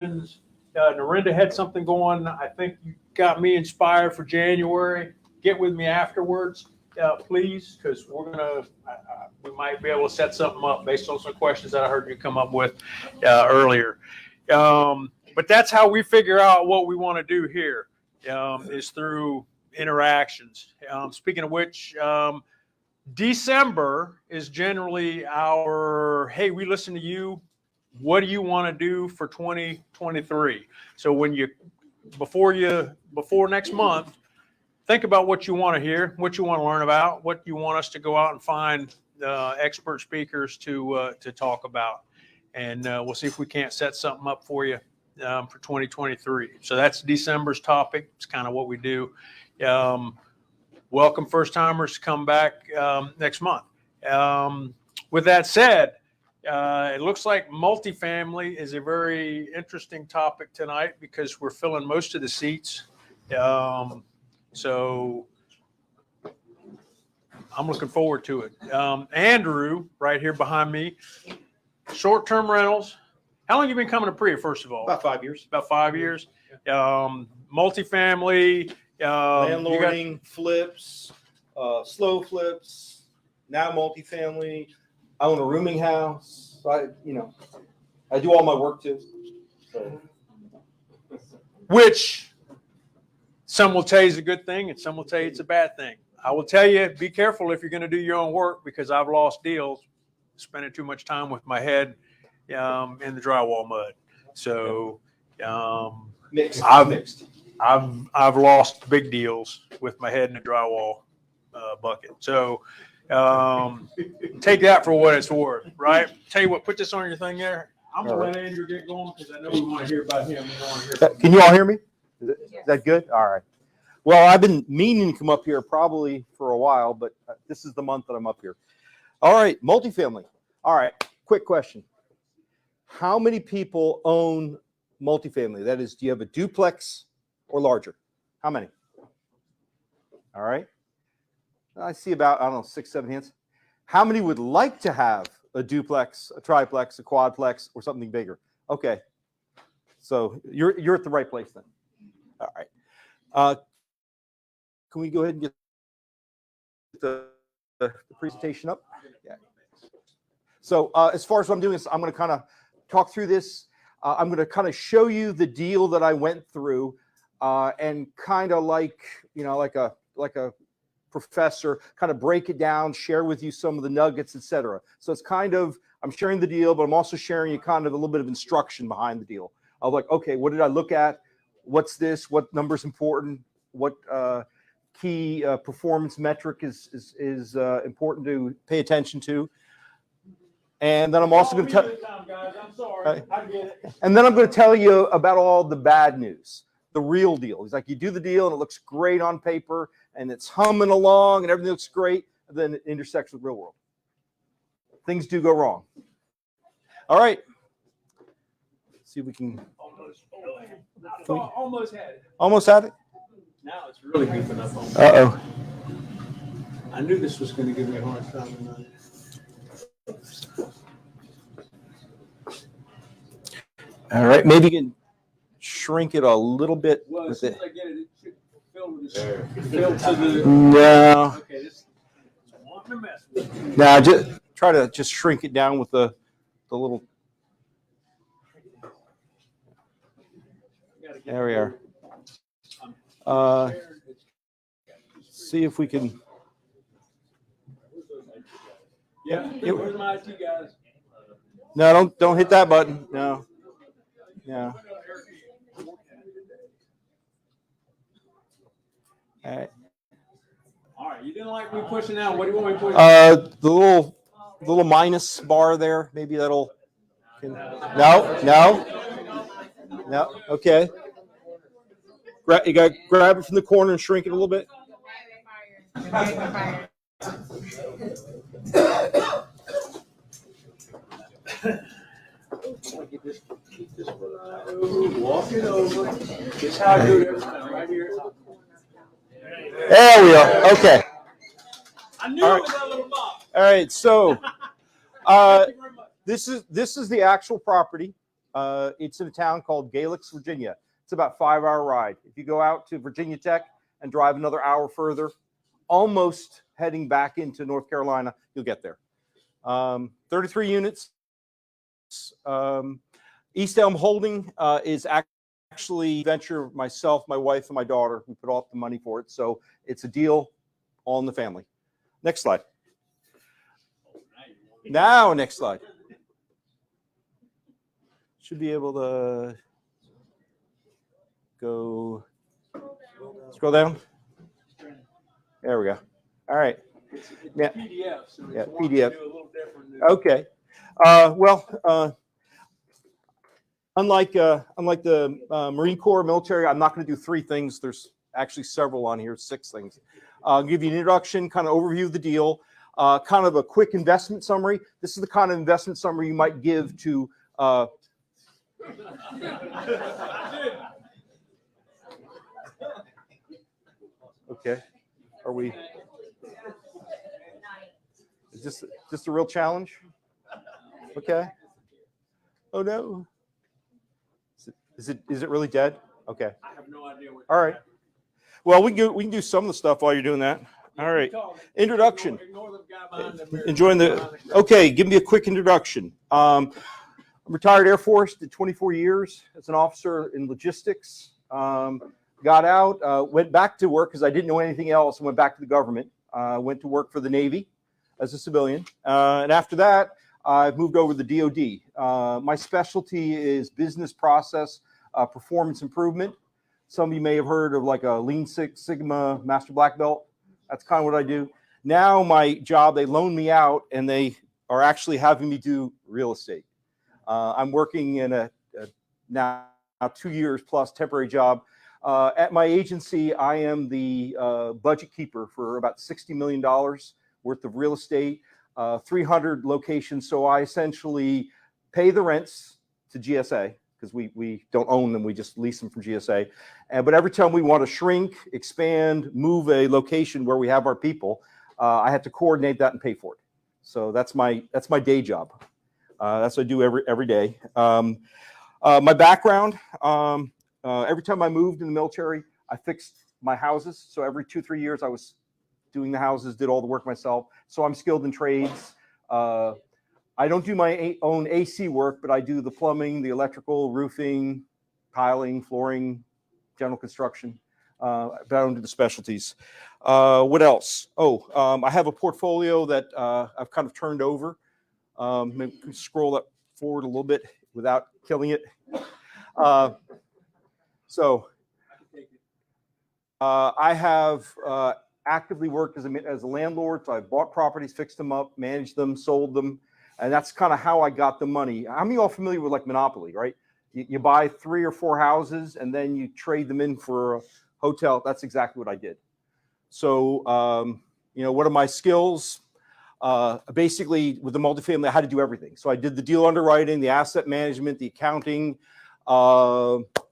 Narendra had something going. I think you got me inspired for January. Get with me afterwards, please, because we might be able to set something up based on some questions that I heard you come up with earlier. But that's how we figure out what we want to do here, is through interactions. Speaking of which, December is generally our, hey, we listen to you. What do you want to do for 2023? So before next month, think about what you want to hear, what you want to learn about, what you want us to go out and find expert speakers to talk about. And we'll see if we can't set something up for you for 2023. So that's December's topic. It's kind of what we do. Welcome first timers to come back next month. With that said, it looks like multifamily is a very interesting topic tonight because we're filling most of the seats. So I'm looking forward to it. Andrew, right here behind me, short-term rentals. How long have you been coming to PREA, first of all? About 5 years. About 5 years. Multifamily. Landlording, flips, slow flips, now multifamily. I own a rooming house. I do all my work too. So. Which some will tell you is a good thing and some will tell you it's a bad thing. I will tell you, be careful if you're going to do your own work, because I've lost deals spending too much time with my head in the drywall mud. So Mixed. I've lost big deals with my head in the drywall bucket. So take that for what it's worth, right? Tell you what, put this on your thing there. I'm going to let Andrew get going because I know we want to hear about him. Can you all hear me? Is that good? All right. Well, I've been meaning to come up here probably for a while, but this is the month that I'm up here. All right, multifamily. All right, quick question. How many people own multifamily? That is, do you have a duplex or larger? How many? All right. I see about, 6, 7 hands. How many would like to have a duplex, a triplex, a quadplex, or something bigger? Okay. So you're at the right place then. All right. Can we go ahead and get the presentation up? Yeah. So as far as what I'm doing is I'm going to kind of talk through this. I'm going to kind of show you the deal that I went through and kind of like a professor, kind of break it down, share with you some of the nuggets, etc. So it's kind of, I'm sharing the deal, but I'm also sharing you kind of a little bit of instruction behind the deal. Of like, okay, what did I look at? What's this? What number's important? What key performance metric is important to pay attention to? And then I'm also going to tell. I'm sorry. I get it. And then I'm going to tell you about all the bad news, the real deal. It's like you do the deal and it looks great on paper and it's humming along and everything looks great, and then it intersects with real world. Things do go wrong. All right. Let's see if we can. Almost had it. Almost had it? Now it's really goofing up on me. Uh-oh. I knew this was going to give me a hard time tonight. All right, maybe you can shrink it a little bit. Well, as soon as I get it, it should fill with this. No. Okay, this is wanting to mess with me. Now, just try to just shrink it down with the little. There we are. See if we can. Yeah, where's my IT guys? No, don't hit that button. No. Yeah. All right, you didn't like me pushing out. What do you want me to push? The little minus bar there. Maybe that'll. No. Okay. You got to grab it from the corner and shrink it a little bit. Walk it over. This is how I do it every time, right here. There we are. Okay. I knew it was that little box. All right. So this is the actual property. It's in a town called Galix, Virginia. It's about a 5-hour ride. If you go out to Virginia Tech and drive another hour further, almost heading back into North Carolina, you'll get there. 33 units. East Elm Holding is actually a venture myself, my wife, and my daughter. We put all the money for it. So it's a deal all in the family. Next slide. Now, next slide. Should be able to go, scroll down. There we go. All right. It's Yeah. PDF, so Yeah, it's one PDF. to do a little different. Okay. Unlike the Marine Corps military, I'm not going to do 3 things. There's actually several on here, 6 things. I'll give you an introduction, kind of overview of the deal, kind of a quick investment summary. This is the kind of investment summary you might give to okay. Are we? Is this a real challenge? Okay. Oh no. Is it really dead? Okay. I have no idea what. All right. Well, we can do some of the stuff while you're doing that. All right. Introduction. Ignore the guy behind the mirror. Enjoying the. Okay, give me a quick introduction. I'm retired Air Force, did 24 years as an officer in logistics. Got out, went back to work because I didn't know anything else, and went back to the government. Went to work for the Navy as a civilian, and after that, I've moved over to the DoD. My specialty is business process performance improvement. Some of you may have heard of like a Lean Six Sigma Master Black Belt. That's kind of what I do. Now my job, they loan me out, and they are actually having me do real estate. I'm working in a now 2 years plus temporary job. At my agency, I am the budget keeper for about $60 million worth of real estate, 300 locations. So I essentially pay the rents to GSA because we don't own them. We just lease them from GSA. But every time we want to shrink, expand, move a location where we have our people, I have to coordinate that and pay for it. So that's my day job. That's what I do every day. My background, every time I moved in the military, I fixed my houses. So every 2-3 years, I was doing the houses, did all the work myself. So I'm skilled in trades. I don't do my own AC work, but I do the plumbing, the electrical, roofing, tiling, flooring, general construction. But I don't do the specialties. What else? I have a portfolio that I've kind of turned over. Maybe scroll that forward a little bit without killing it. I have actively worked as a landlord. So I've bought properties, fixed them up, managed them, sold them. And that's kind of how I got the money. How many of you all familiar with like Monopoly, right? You buy 3 or 4 houses and then you trade them in for a hotel. That's exactly what I did. So, what are my skills? Basically, with the multifamily, I had to do everything. So I did the deal underwriting, the asset management, the accounting,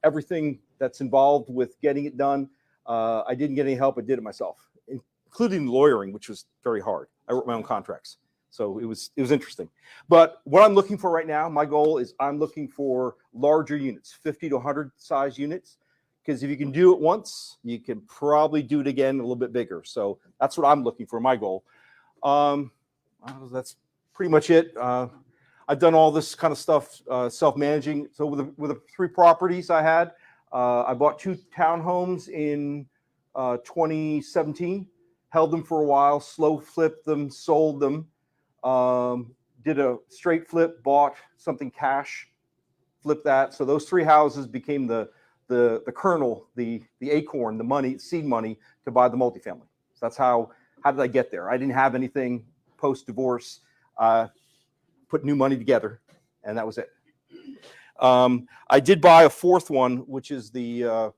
everything that's involved with getting it done. I didn't get any help. I did it myself, including lawyering, which was very hard. I wrote my own contracts. So it was interesting. But what I'm looking for right now, my goal is I'm looking for larger units, 50 to 100 size units. Because if you can do it once, you can probably do it again a little bit bigger. So that's what I'm looking for, my goal. That's pretty much it. I've done all this kind of stuff self-managing. So with the 3 properties I had, I bought 2 townhomes in 2017, held them for a while, slow flipped them, sold them, did a straight flip, bought something cash, flipped that. So those 3 houses became the kernel, the acorn, the money, seed money to buy the multifamily. So that's how did I get there? I didn't have anything post-divorce, put new money together, and that was it. I did buy a 4th one, which is the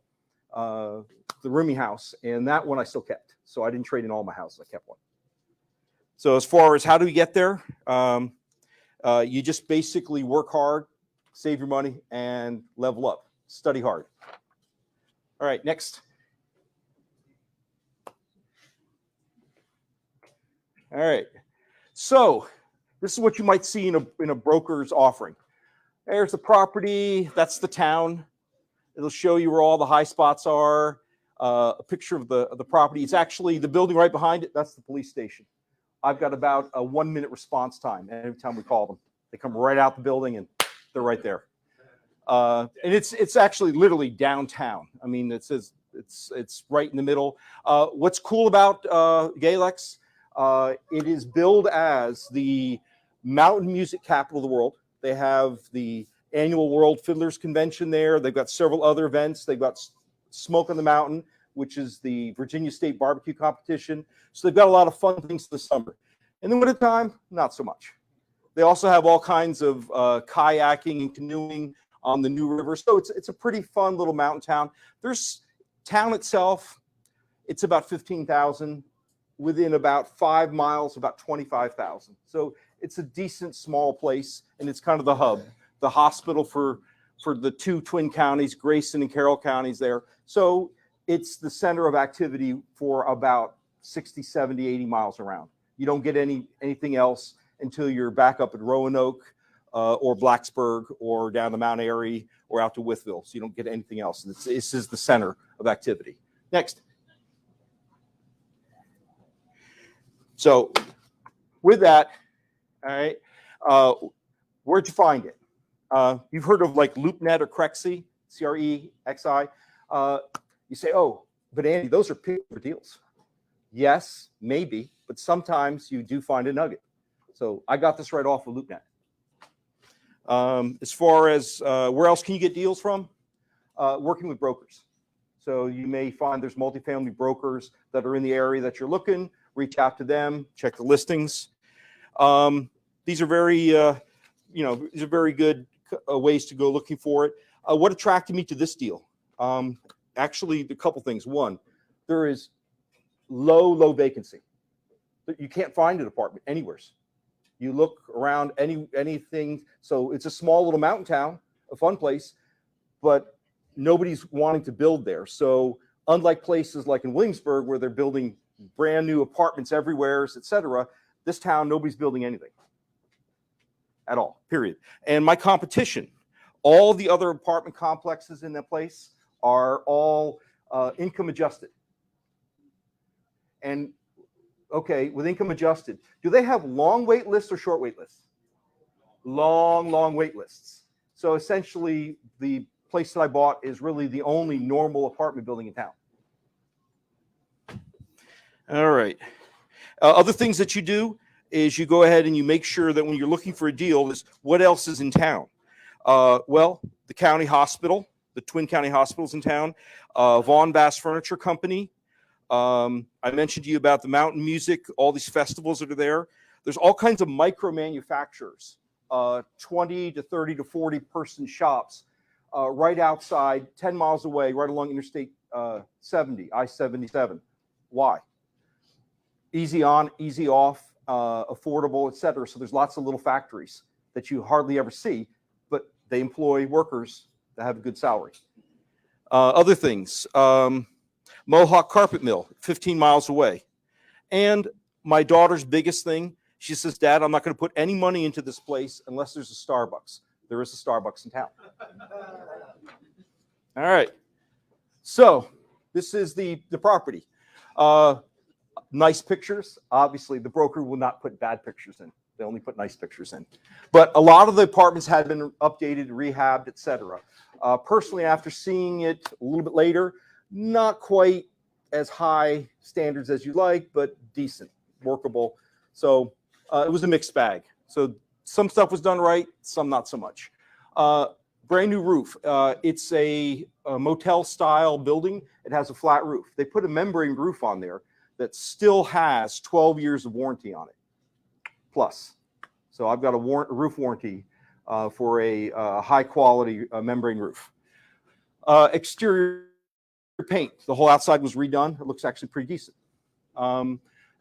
rooming house, and that one I still kept. So I didn't trade in all my houses. I kept one. So as far as how do we get there, you just basically work hard, save your money, and level up. Study hard. All right, next. All right. So this is what you might see in a broker's offering. There's the property. That's the town. It'll show you where all the high spots are. A picture of the property. It's actually the building right behind it. That's the police station. I've got about a 1-minute response time every time we call them. They come right out the building and they're right there. And it's actually literally downtown. I mean, it's right in the middle. What's cool about Galex? It is billed as the mountain music capital of the world. They have the annual World Fiddlers Convention there. They've got several other events. They've got Smoke on the Mountain, which is the Virginia State barbecue competition. So they've got a lot of fun things this summer. In the wintertime, not so much. They also have all kinds of kayaking and canoeing on the New River. So it's a pretty fun little mountain town. There's town itself, it's about 15,000. Within about 5 miles, about 25,000. So it's a decent small place, and it's kind of the hub, the hospital for the 2 twin counties, Grayson and Carroll counties there. So it's the center of activity for about 60, 70, 80 miles around. You don't get anything else until you're back up at Roanoke or Blacksburg or down to Mount Airy or out to Wytheville. So you don't get anything else. This is the center of activity. Next. So with that, all right, where'd you find it? You've heard of like LoopNet or Crexi, C-R-E-X-I. You say, oh, but Andy, those are paper deals. Yes, maybe, but sometimes you do find a nugget. So I got this right off of LoopNet. As far as where else can you get deals from? Working with brokers. So you may find there's multifamily brokers that are in the area that you're looking. Reach out to them, check the listings. These are very, these are very good ways to go looking for it. What attracted me to this deal? Actually, a couple things. One, there is low vacancy. You can't find an apartment anywhere. You look around anything. So it's a small little mountain town, a fun place, but nobody's wanting to build there. So unlike places like in Williamsburg where they're building brand new apartments everywhere, etc., this town, nobody's building anything at all, period. And my competition, all the other apartment complexes in that place are all income adjusted. And okay, with income adjusted, do they have long wait lists or short wait lists? Long wait lists. So essentially, the place that I bought is really the only normal apartment building in town. All right. Other things that you do is you go ahead and you make sure that when you're looking for a deal is what else is in town. Well, the county hospital, the twin county hospitals in town, Vaughn Bass Furniture Company. I mentioned to you about the mountain music, all these festivals that are there. There's all kinds of micro manufacturers, 20 to 30 to 40 person shops right outside, 10 miles away, right along Interstate 70, I-77. Why? Easy on, easy off, affordable, etc. So there's lots of little factories that you hardly ever see, but they employ workers that have a good salary. Other things, Mohawk Carpet Mill, 15 miles away. And my daughter's biggest thing, she says, Dad, I'm not going to put any money into this place unless there's a Starbucks. There is a Starbucks in town. All right. So this is the property. Nice pictures. Obviously, the broker will not put bad pictures in. They only put nice pictures in. But a lot of the apartments had been updated, rehabbed, etc. Personally, after seeing it a little bit later, not quite as high standards as you like, but decent, workable. So it was a mixed bag. So some stuff was done right, some not so much. Brand new roof. It's a motel style building. It has a flat roof. They put a membrane roof on there that still has 12 years of warranty on it, plus. So I've got a roof warranty for a high quality membrane roof. Exterior paint. The whole outside was redone. It looks actually pretty decent.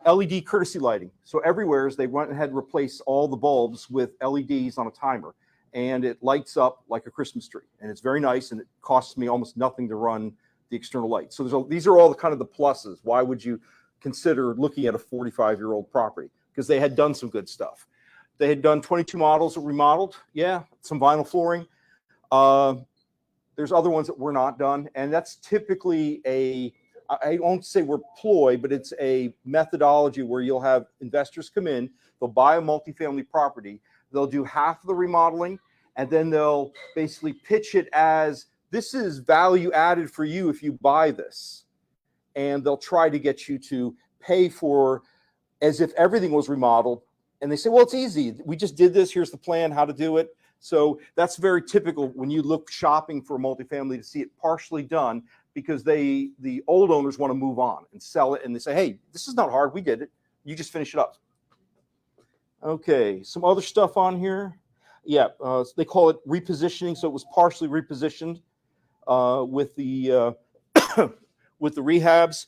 LED courtesy lighting. So everywhere they went ahead and replaced all the bulbs with LEDs on a timer, and it lights up like a Christmas tree. And it's very nice, and it costs me almost nothing to run the external lights. So these are all the kind of the pluses. Why would you consider looking at a 45-year-old property? Because they had done some good stuff. They had done 22 models that remodeled. Yeah, some vinyl flooring. There's other ones that were not done, and that's typically I won't say we're ploy, but it's a methodology where you'll have investors come in, they'll buy a multifamily property, they'll do half of the remodeling, and then they'll basically pitch it as this is value added for you if you buy this. And they'll try to get you to pay for as if everything was remodeled. And they say, well, it's easy. We just did this. Here's the plan, how to do it. So that's very typical when you look shopping for a multifamily to see it partially done, because the old owners want to move on and sell it. And they say, hey, this is not hard. We did it. You just finish it up. Okay, some other stuff on here. Yeah, they call it repositioning. So it was partially repositioned with the with the rehabs.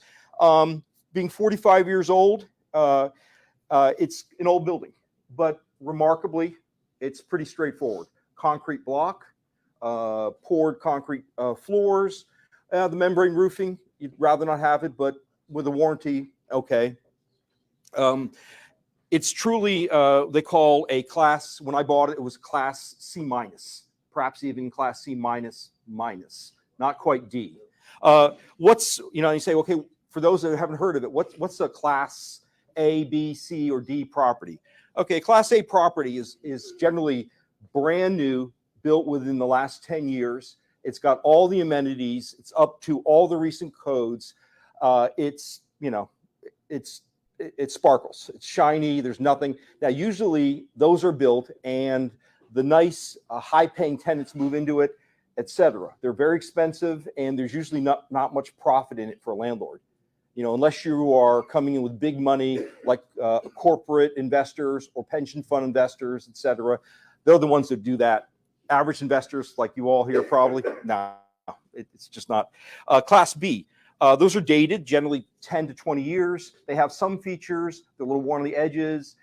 Being 45 years old, it's an old building, but remarkably, it's pretty straightforward. Concrete block, poured concrete floors, the membrane roofing, you'd rather not have it, but with a warranty, okay. It's truly, they call a class, when I bought it, it was class C minus, perhaps even class C minus, not quite D. What's, you say, okay, for those that haven't heard of it, what's a class A, B, C, or D property? Okay, class A property is generally brand new, built within the last 10 years. It's got all the amenities. It's up to all the recent codes. It sparkles. It's shiny. There's nothing. Now, usually those are built and the nice high-paying tenants move into it, etc. They're very expensive, and there's usually not much profit in it for a landlord. Unless you are coming in with big money, like corporate investors or pension fund investors, etc. They're the ones that do that. Average investors, like you all here, probably, no, it's just not. Class B, those are dated, generally 10 to 20 years. They have some features. They're a little worn on the edges.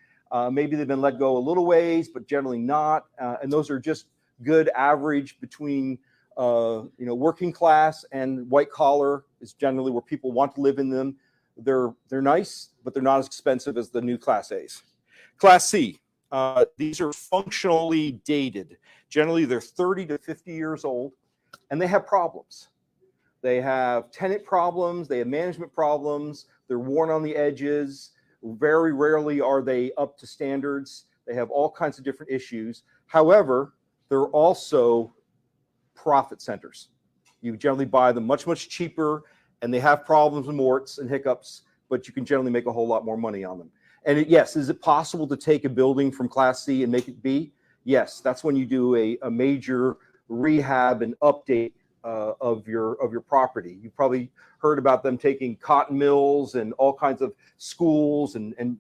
Maybe they've been let go a little ways, but generally not. And those are just good average between working class and white collar is generally where people want to live in them. They're nice, but they're not as expensive as the new Class A's. Class C, these are functionally dated. Generally, they're 30 to 50 years old, and they have problems. They have tenant problems. They have management problems. They're worn on the edges. Very rarely are they up to standards. They have all kinds of different issues. However, they're also profit centers. You generally buy them much, much cheaper, and they have problems and warts and hiccups, but you can generally make a whole lot more money on them. And yes, is it possible to take a building from Class C and make it B? Yes, that's when you do a major rehab and update of your property. You probably heard about them taking cotton mills and all kinds of schools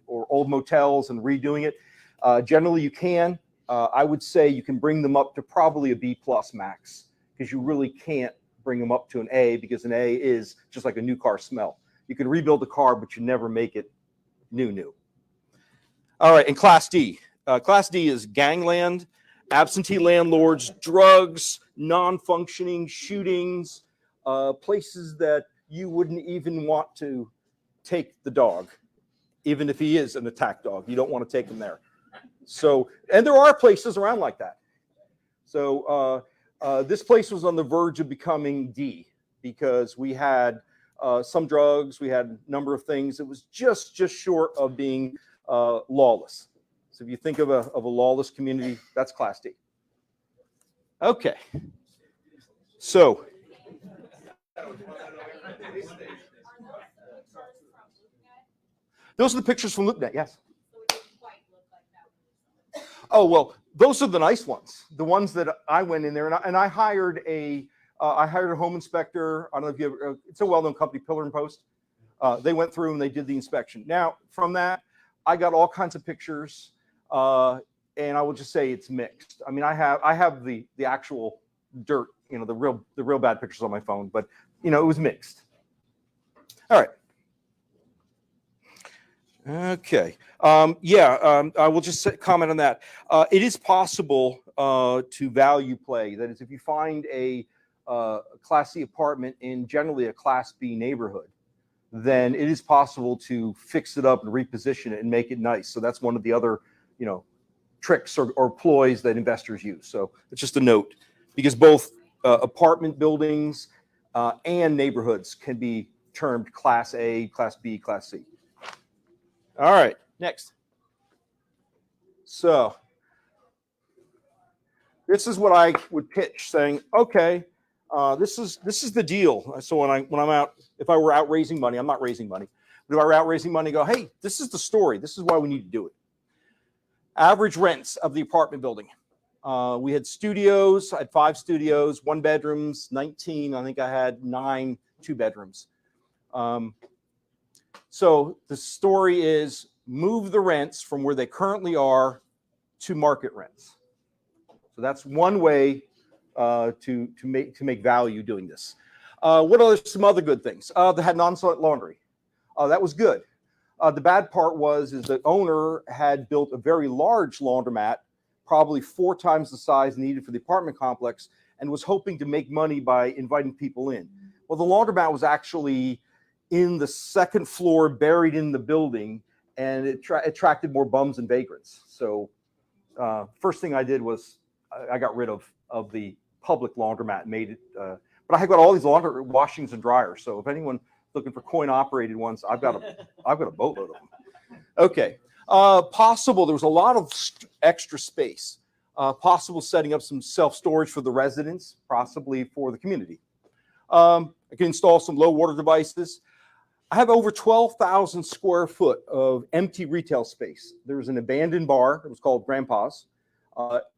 or old motels and redoing it. Generally, you can. I would say you can bring them up to probably a B plus max, because you really can't bring them up to an A, because an A is just like a new car smell. You can rebuild the car, but you never make it new. All right, and Class D. Class D is gangland, absentee landlords, drugs, non-functioning shootings, places that you wouldn't even want to take the dog, even if he is an attack dog. You don't want to take him there. So, and there are places around like that. So this place was on the verge of becoming D, because we had some drugs, we had a number of things. It was just short of being lawless. So if you think of a lawless community, that's Class D. Okay. So those are the pictures from LoopNet, yes. Oh, well, those are the nice ones. The ones that I went in there, and I hired a home inspector. I don't know if you ever, it's a well-known company, Pillar and Post. They went through and they did the inspection. Now, from that, I got all kinds of pictures, and I will just say it's mixed. I mean, I have the actual dirt, the real bad pictures on my phone, but it was mixed. All right. Okay. I will just comment on that. It is possible to value play. That is, if you find a Class C apartment in generally a Class B neighborhood, then it is possible to fix it up and reposition it and make it nice. So that's one of the other, tricks or ploys that investors use. So it's just a note, because both apartment buildings and neighborhoods can be termed Class A, Class B, Class C. All right, next. So this is what I would pitch, saying, okay, this is the deal. So when I'm out, if I were out raising money, I'm not raising money, but if I were out raising money, go, hey, this is the story. This is why we need to do it. Average rents of the apartment building. We had studios. I had 5 studios, 1 bedrooms, 19. I think I had 9 2 bedrooms. So the story is move the rents from where they currently are to market rents. So that's one way to make value doing this. What are some other good things? They had on-site laundry. That was good. The bad part is the owner had built a very large laundromat, probably 4 times the size needed for the apartment complex, and was hoping to make money by inviting people in. Well, the laundromat was actually in the 2nd floor, buried in the building, and it attracted more bums and vagrants. So first thing I did was I got rid of the public laundromat and made it. But I got all these laundry washings and dryers. So if anyone's looking for coin-operated ones, I've got a boatload of them. Okay. Possible, there was a lot of extra space. Possible setting up some self-storage for the residents, possibly for the community. I can install some low water devices. I have over 12,000 square foot of empty retail space. There was an abandoned bar. It was called Grandpa's.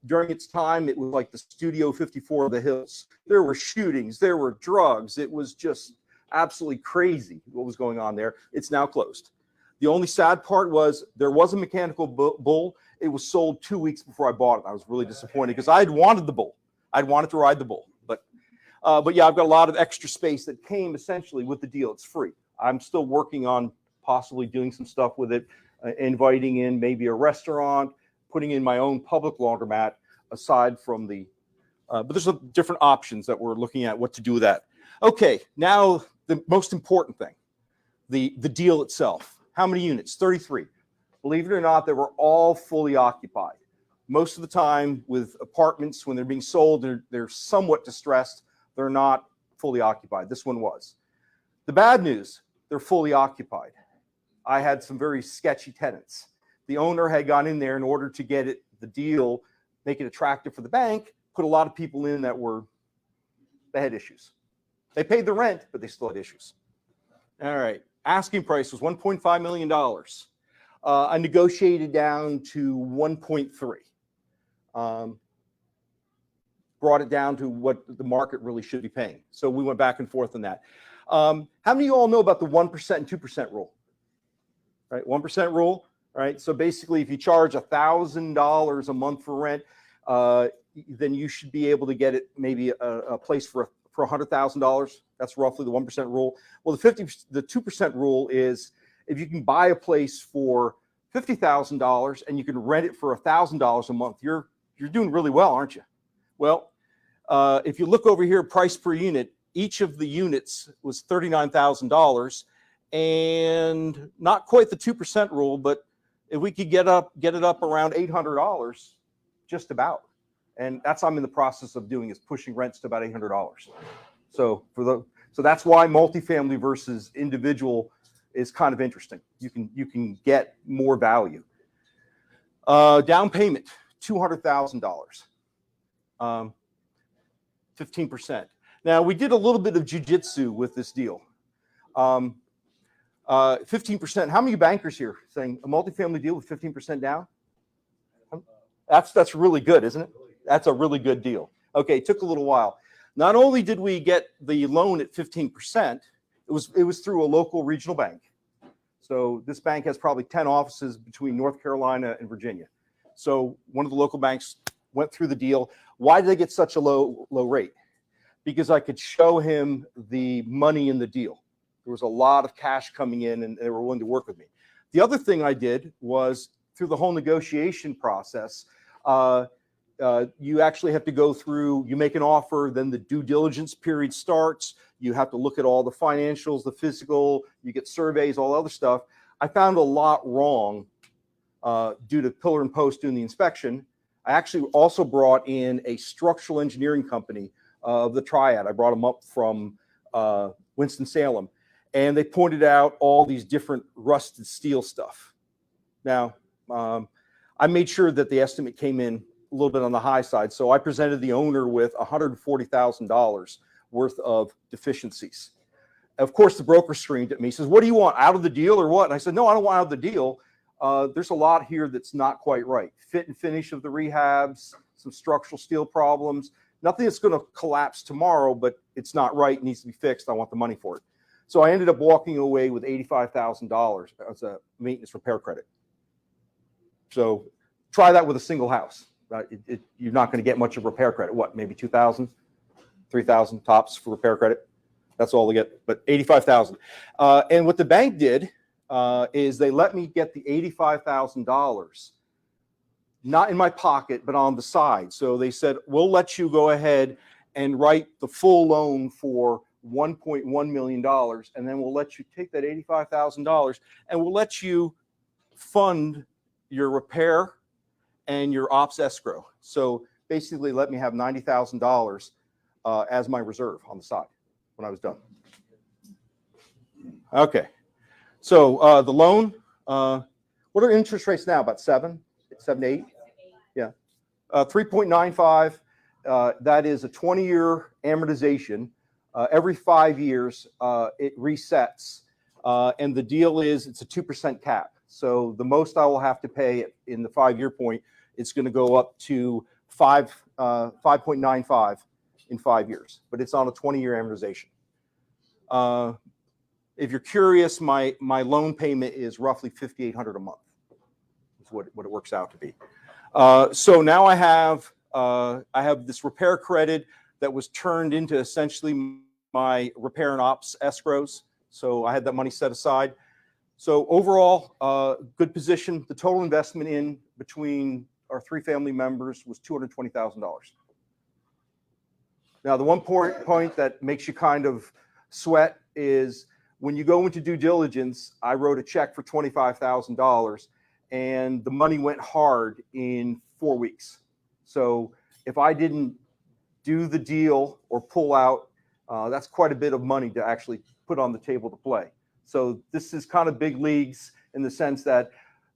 During its time, it was like the Studio 54 of the Hills. There were shootings. There were drugs. It was just absolutely crazy what was going on there. It's now closed. The only sad part was there was a mechanical bull. It was sold 2 weeks before I bought it. I was really disappointed because I had wanted the bull. I'd wanted to ride the bull. But yeah, I've got a lot of extra space that came essentially with the deal. It's free. I'm still working on possibly doing some stuff with it, inviting in maybe a restaurant, putting in my own public laundromat aside from the, but there's different options that we're looking at what to do with that. Okay, now the most important thing, the deal itself. How many units? 33. Believe it or not, they were all fully occupied. Most of the time with apartments, when they're being sold, they're somewhat distressed. They're not fully occupied. This one was. The bad news, they're fully occupied. I had some very sketchy tenants. The owner had gone in there in order to get the deal, make it attractive for the bank, put a lot of people in that they had issues. They paid the rent, but they still had issues. All right. Asking price was $1.5 million. I negotiated down to 1.3. Brought it down to what the market really should be paying. So we went back and forth on that. How many of you all know about the 1% and 2% rule? Right, 1% rule. Right. So basically, if you charge $1,000 a month for rent, then you should be able to get it maybe a place for $100,000. That's roughly the 1% rule. Well, the 2% rule is if you can buy a place for $50,000 and you can rent it for $1,000 a month, you're doing really well, aren't you? Well, if you look over here, price per unit, each of the units was $39,000, and not quite the 2% rule, but if we could get it up around $800, just about. And that's what I'm in the process of doing, is pushing rents to about $800. So that's why multifamily versus individual is kind of interesting. You can get more value. Down payment, $200,000. 15%. Now, we did a little bit of jujitsu with this deal. 15%. How many bankers here saying a multifamily deal with 15% down? That's really good, isn't it? That's a really good deal. Okay, it took a little while. Not only did we get the loan at 15%, it was through a local regional bank. So this bank has probably 10 offices between North Carolina and Virginia. So one of the local banks went through the deal. Why did they get such a low rate? Because I could show him the money in the deal. There was a lot of cash coming in, and they were willing to work with me. The other thing I did was through the whole negotiation process, you actually have to go through, you make an offer, then the due diligence period starts. You have to look at all the financials, the physical, you get surveys, all other stuff. I found a lot wrong due to pillar and post doing the inspection. I actually also brought in a structural engineering company of the Triad. I brought them up from Winston-Salem, and they pointed out all these different rusted steel stuff. Now, I made sure that the estimate came in a little bit on the high side, so I presented the owner with $140,000 worth of deficiencies. Of course, the broker screamed at me, says, "What do you want, out of the deal or what?" And I said, "No, I don't want out of the deal. There's a lot here that's not quite right. Fit and finish of the rehabs, some structural steel problems, nothing that's going to collapse tomorrow, but it's not right, it needs to be fixed. I want the money for it." So I ended up walking away with $85,000 as a maintenance repair credit. So try that with a single house. You're not going to get much of repair credit. What, maybe 2,000, 3,000 tops for repair credit? That's all they get, but 85,000. And what the bank did is they let me get the $85,000, not in my pocket, but on the side. So they said, "We'll let you go ahead and write the full loan for $1.1 million, and then we'll let you take that $85,000 and we'll let you fund your repair and your ops escrow." So basically let me have $90,000 as my reserve on the side when I was done. Okay. So the loan, what are interest rates now? About 7 to 8? Yeah. 3.95. That is a 20-year amortization. Every 5 years, it resets. And the deal is it's a 2% cap. So the most I will have to pay in the 5-year point, it's going to go up to 5.95 in 5 years. But it's on a 20-year amortization. If you're curious, my loan payment is roughly $5,800 a month. That's what it works out to be. So now I have this repair credit that was turned into essentially my repair and ops escrows. So I had that money set aside. So overall, good position. The total investment in between our 3 family members was $220,000. Now, the one point that makes you kind of sweat is when you go into due diligence, I wrote a check for $25,000 and the money went hard in 4 weeks. So if I didn't do the deal or pull out, that's quite a bit of money to actually put on the table to play. So this is kind of big leagues in the sense that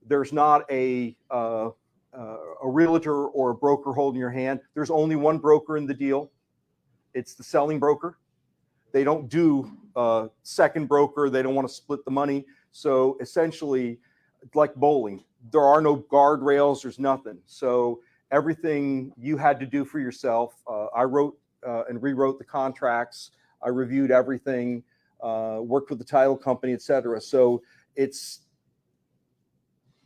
there's not a realtor or a broker holding your hand. There's only one broker in the deal. It's the selling broker. They don't do second broker. They don't want to split the money. So essentially, like bowling, there are no guardrails. There's nothing. So everything you had to do for yourself. I wrote and rewrote the contracts. I reviewed everything, worked with the title company, etc. So it's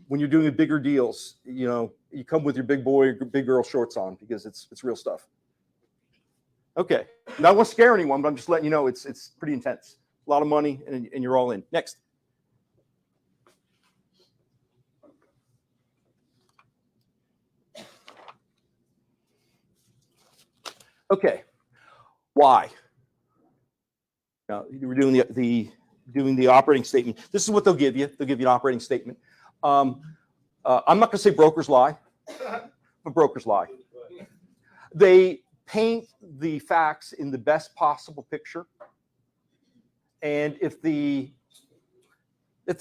when you're doing the bigger deals, you come with your big boy, big girl shorts on because it's real stuff. Okay, now I won't scare anyone, but I'm just letting you know it's pretty intense. A lot of money, and you're all in. Next. Okay, why? Now we're doing the operating statement. This is what they'll give you. They'll give you an operating statement. I'm not going to say brokers lie, but brokers lie. They paint the facts in the best possible picture, and if the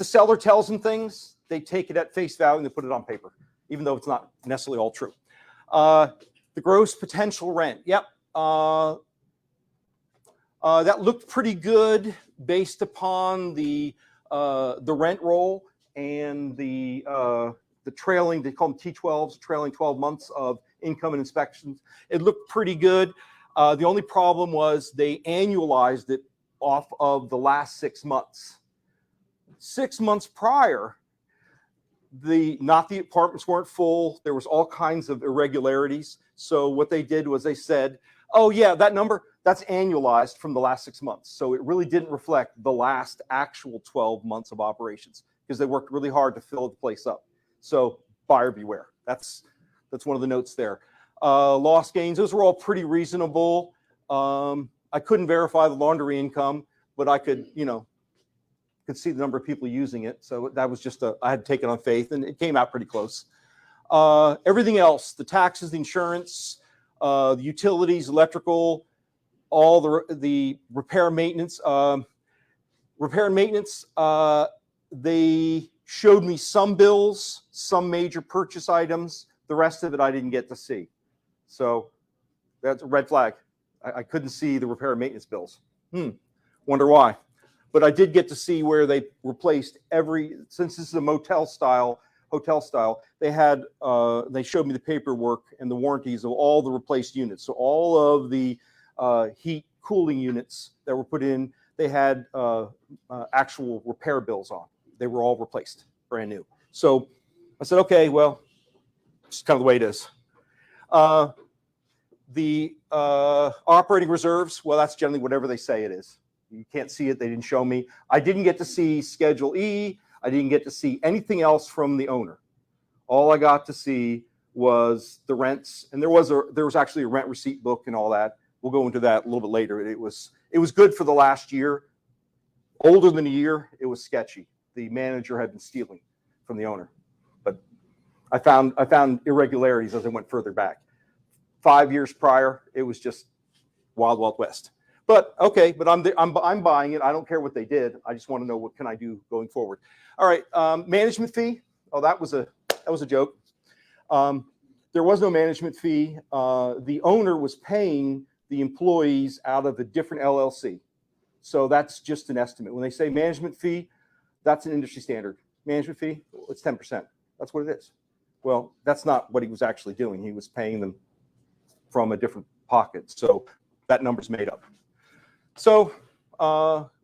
seller tells them things, they take it at face value and they put it on paper, even though it's not necessarily all true. The gross potential rent, yep, that looked pretty good based upon the rent roll and the trailing, they call them T12s, trailing 12 months of income and inspections. It looked pretty good. The only problem was they annualized it off of the last 6 months. 6 months prior, the apartments weren't full. There was all kinds of irregularities. So what they did was they said, "Oh yeah, that number, that's annualized from the last 6 months." So it really didn't reflect the last actual 12 months of operations because they worked really hard to fill the place up. So buyer beware. That's one of the notes there. Lost gains, those were all pretty reasonable. I couldn't verify the laundry income, but I could, could see the number of people using it. So that was just I had to take it on faith, and it came out pretty close. Everything else, the taxes, the insurance, the utilities, electrical, all the repair and maintenance. They showed me some bills, some major purchase items. The rest of it I didn't get to see. So that's a red flag. I couldn't see the repair and maintenance bills. Wonder why. But I did get to see where they replaced since this is a hotel style, they showed me the paperwork and the warranties of all the replaced units. So all of the heat cooling units that were put in, they had actual repair bills on. They were all replaced, brand new. So I said, okay, well, it's kind of the way it is. The operating reserves, well, that's generally whatever they say it is. You can't see it. They didn't show me. I didn't get to see Schedule E. I didn't get to see anything else from the owner. All I got to see was the rents, and there was actually a rent receipt book and all that. We'll go into that a little bit later. It was good for the last year. Older than a year, it was sketchy. The manager had been stealing from the owner, but I found irregularities as I went further back. 5 years prior, it was just wild, wild west. But okay, but I'm buying it. I don't care what they did. I just want to know what can I do going forward. All right, management fee. Oh, that was a joke. There was no management fee. The owner was paying the employees out of a different LLC. So that's just an estimate. When they say management fee, that's an industry standard. Management fee, it's 10%. That's what it is. Well, that's not what he was actually doing. He was paying them from a different pocket. So that number's made up. So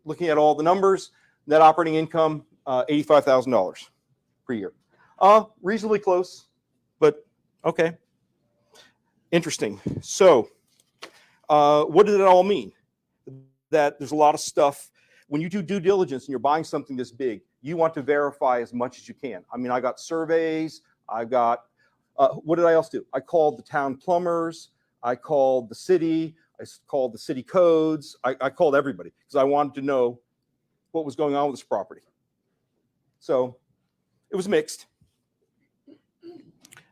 looking at all the numbers, net operating income, $85,000 per year. Reasonably close, but okay. Interesting. So what did it all mean? That there's a lot of stuff. When you do due diligence and you're buying something this big, you want to verify as much as you can. I mean, I got surveys. I got, what did I else do? I called the town plumbers. I called the city. I called the city codes. I called everybody because I wanted to know what was going on with this property. So it was mixed.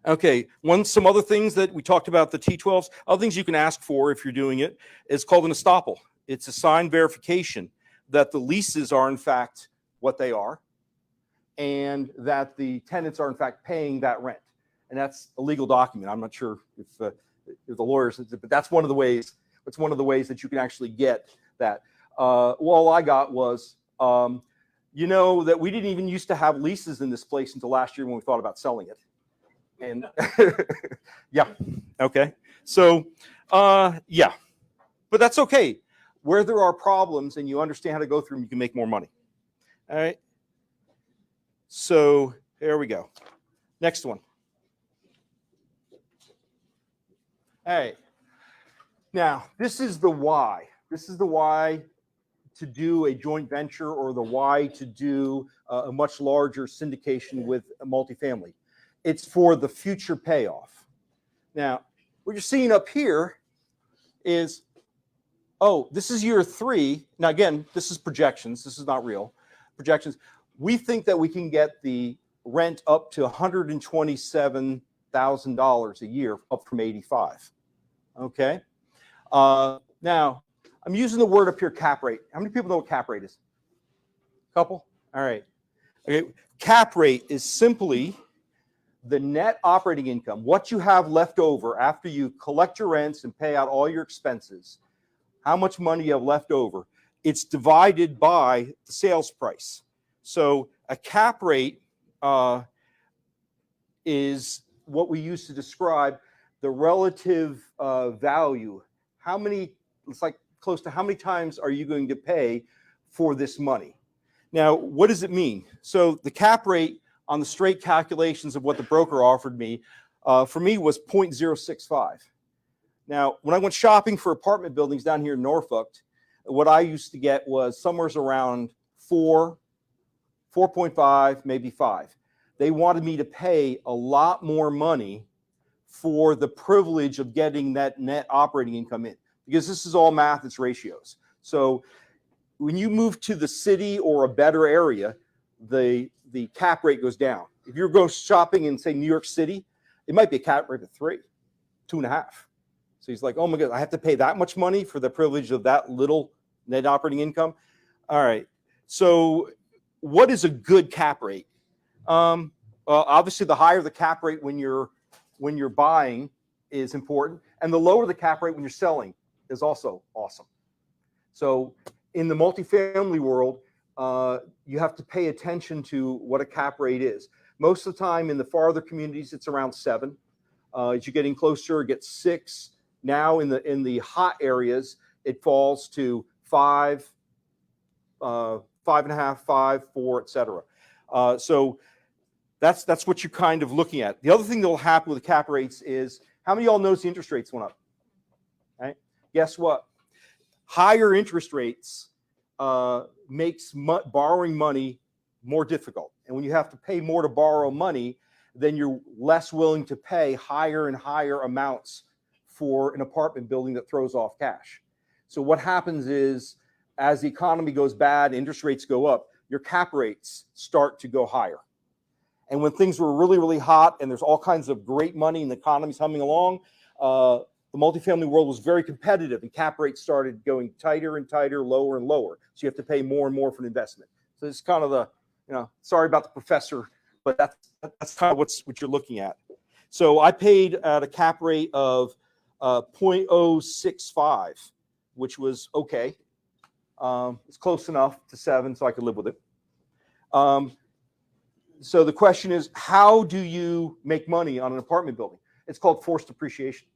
Okay, some other things that we talked about, the T12s, other things you can ask for if you're doing it, is called an estoppel. It's a signed verification that the leases are in fact what they are and that the tenants are in fact paying that rent. And that's a legal document. I'm not sure if the lawyers, but that's one of the ways. It's one of the ways that you can actually get that. All I got was, that we didn't even used to have leases in this place until last year when we thought about selling it. And yeah, okay. So, yeah, but that's okay. Where there are problems and you understand how to go through them, you can make more money. All right. So there we go. Next one. All right. Now, this is the why. This is the why to do a joint venture or the why to do a much larger syndication with a multifamily. It's for the future payoff. Now, what you're seeing up here is, this is year 3. Now, again, this is projections. This is not real. Projections. We think that we can get the rent up to $127,000 a year, up from $85,000. Okay. Now, I'm using the word up here, cap rate. How many people know what cap rate is? Couple? All right. Okay. Cap rate is simply the net operating income, what you have left over after you collect your rents and pay out all your expenses, how much money you have left over. It's divided by the sales price. So a cap rate is what we use to describe the relative value. It's like close to how many times are you going to pay for this money? Now, what does it mean? So the cap rate on the straight calculations of what the broker offered me, for me was 0.065. Now, when I went shopping for apartment buildings down here in Norfolk, what I used to get was somewhere around 4, 4.5, maybe 5. They wanted me to pay a lot more money for the privilege of getting that net operating income in, because this is all math, it's ratios. So when you move to the city or a better area, the cap rate goes down. If you go shopping in, say, New York City, it might be a cap rate of 3, 2.5. So he's like, oh my God, I have to pay that much money for the privilege of that little net operating income. All right. So what is a good cap rate? Well, obviously the higher the cap rate when you're buying is important, and the lower the cap rate when you're selling is also awesome. So in the multifamily world, you have to pay attention to what a cap rate is. Most of the time in the farther communities, it's around 7. As you're getting closer, it gets 6. Now in the hot areas, it falls to 5, 5.5, 5, 4, etc. So that's what you're kind of looking at. The other thing that will happen with the cap rates is, how many of y'all knows the interest rates went up? Right? Guess what? Higher interest rates makes borrowing money more difficult. And when you have to pay more to borrow money, then you're less willing to pay higher and higher amounts for an apartment building that throws off cash. So what happens is, as the economy goes bad, interest rates go up, your cap rates start to go higher. And when things were really, really hot and there's all kinds of great money and the economy's humming along, the multifamily world was very competitive, and cap rates started going tighter and tighter, lower and lower. So you have to pay more and more for an investment. So it's kind of the, sorry about the professor, but that's kind of what you're looking at. So I paid at a cap rate of 0.065, which was okay. It's close enough to 7, so I could live with it. So the question is, how do you make money on an apartment building? It's called forced appreciation.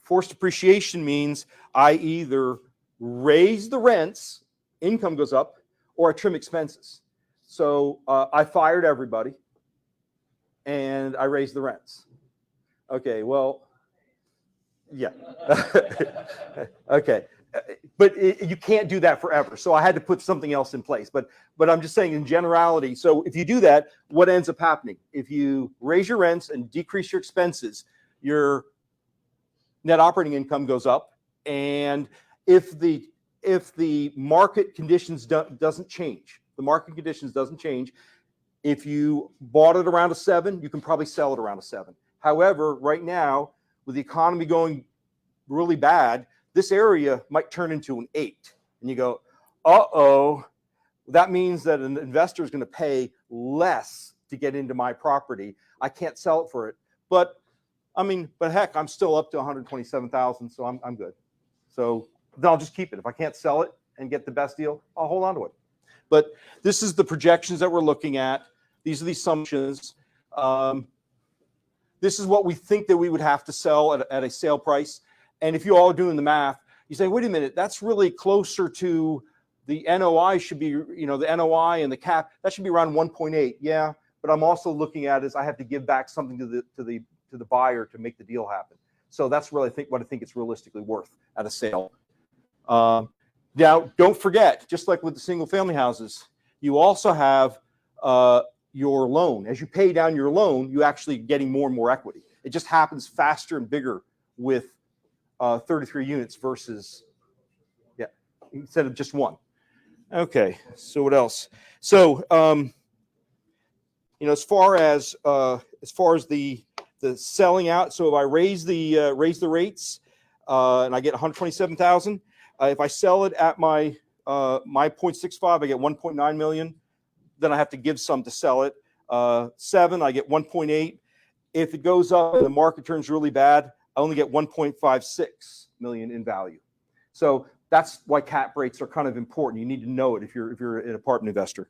Forced appreciation means I either raise the rents, income goes up, or I trim expenses. So I fired everybody and I raised the rents. Okay, well, yeah. Okay. But you can't do that forever. So I had to put something else in place. But I'm just saying in generality. So if you do that, what ends up happening? If you raise your rents and decrease your expenses, your net operating income goes up. And if the market conditions doesn't change, if you bought it around a 7, you can probably sell it around a 7. However, right now, with the economy going really bad, this area might turn into an 8. And you go, uh-oh, that means that an investor is going to pay less to get into my property. I can't sell it for it. But heck, I'm still up to 127,000, so I'm good. So then I'll just keep it. If I can't sell it and get the best deal, I'll hold on to it. But this is the projections that we're looking at. These are the assumptions. This is what we think that we would have to sell at a sale price. And if you all are doing the math, you say, wait a minute, that's really closer to the NOI should be, the NOI and the cap, that should be around 1.8. Yeah, but I'm also looking at is I have to give back something to the buyer to make the deal happen. So that's really what I think it's realistically worth at a sale. Now, don't forget, just like with the single family houses, you also have your loan. As you pay down your loan, you actually getting more and more equity. It just happens faster and bigger with 33 units versus, instead of just 1. Okay, so what else? So, as far as the selling out, so if I raise the rates and I get 127,000, if I sell it at my 0.65, I get 1.9 million. Then I have to give some to sell it. 7, I get 1.8. If it goes up and the market turns really bad, I only get 1.56 million in value. So that's why cap rates are kind of important. You need to know it if you're an apartment investor.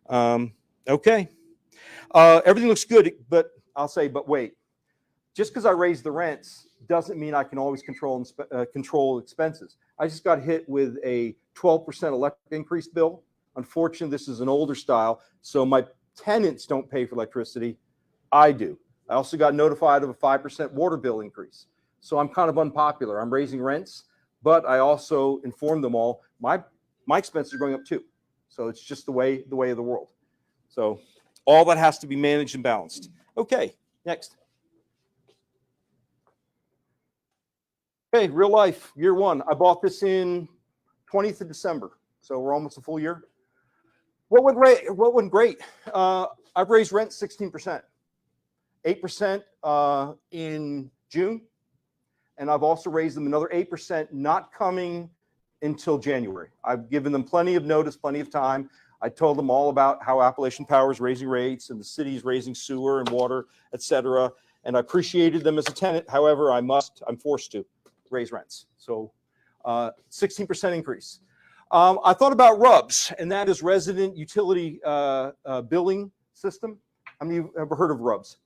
Okay. Everything looks good, but I'll say, but wait. Just because I raise the rents doesn't mean I can always control expenses. I just got hit with a 12% electric increase bill. Unfortunately, this is an older style, so my tenants don't pay for electricity. I do. I also got notified of a 5% water bill increase. So I'm kind of unpopular. I'm raising rents, but I also informed them all my expenses are going up too. So it's just the way of the world. So all that has to be managed and balanced. Okay, next. Okay, real life, year 1. I bought this in 20th of December. So we're almost a full year. What went great? I've raised rent 16%, 8% in June, and I've also raised them another 8%, not coming until January. I've given them plenty of notice, plenty of time. I told them all about how Appalachian Power is raising rates and the city's raising sewer and water, et cetera. And I appreciated them as a tenant. However, I'm forced to raise rents. So 16% increase. I thought about RUBS, and that is Resident Utility Billing System. How many of you have ever heard of RUBS?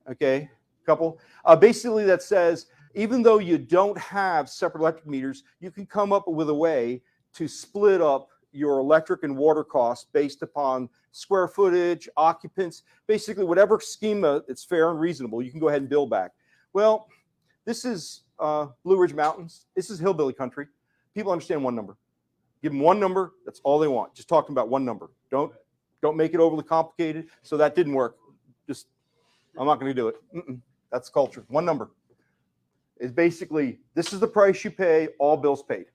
Okay, couple. Basically, that says even though you don't have separate electric meters, you can come up with a way to split up your electric and water costs based upon square footage, occupants, basically whatever schema that's fair and reasonable, you can go ahead and bill back. Well, this is Blue Ridge Mountains. This is hillbilly country. People understand one number. Give them one number. That's all they want. Just talking about one number. Don't make it overly complicated. So that didn't work. Just, I'm not going to do it. That's culture. One number. Is basically, this is the price you pay, all bills paid.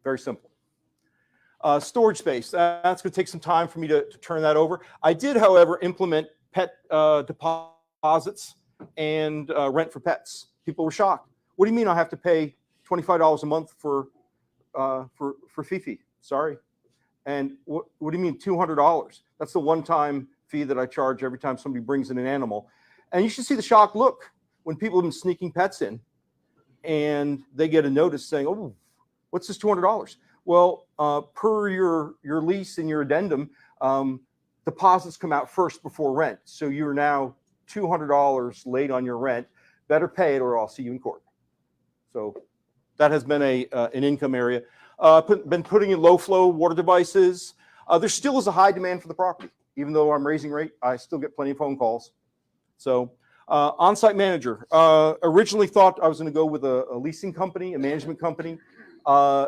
Very simple. Storage space. That's going to take some time for me to turn that over. I did, however, implement pet deposits and rent for pets. People were shocked. What do you mean I have to pay $25 a month for Fifi? Sorry. And what do you mean $200? That's the one-time fee that I charge every time somebody brings in an animal. And you should see the shocked look when people have been sneaking pets in and they get a notice saying, oh, what's this $200? Well, per your lease and your addendum, deposits come out first before rent. So you're now $200 late on your rent. Better pay it or I'll see you in court. So that has been an income area. Been putting in low flow water devices. There still is a high demand for the property. Even though I'm raising rate, I still get plenty of phone calls. So on-site manager. Originally thought I was going to go with a leasing company, a management company.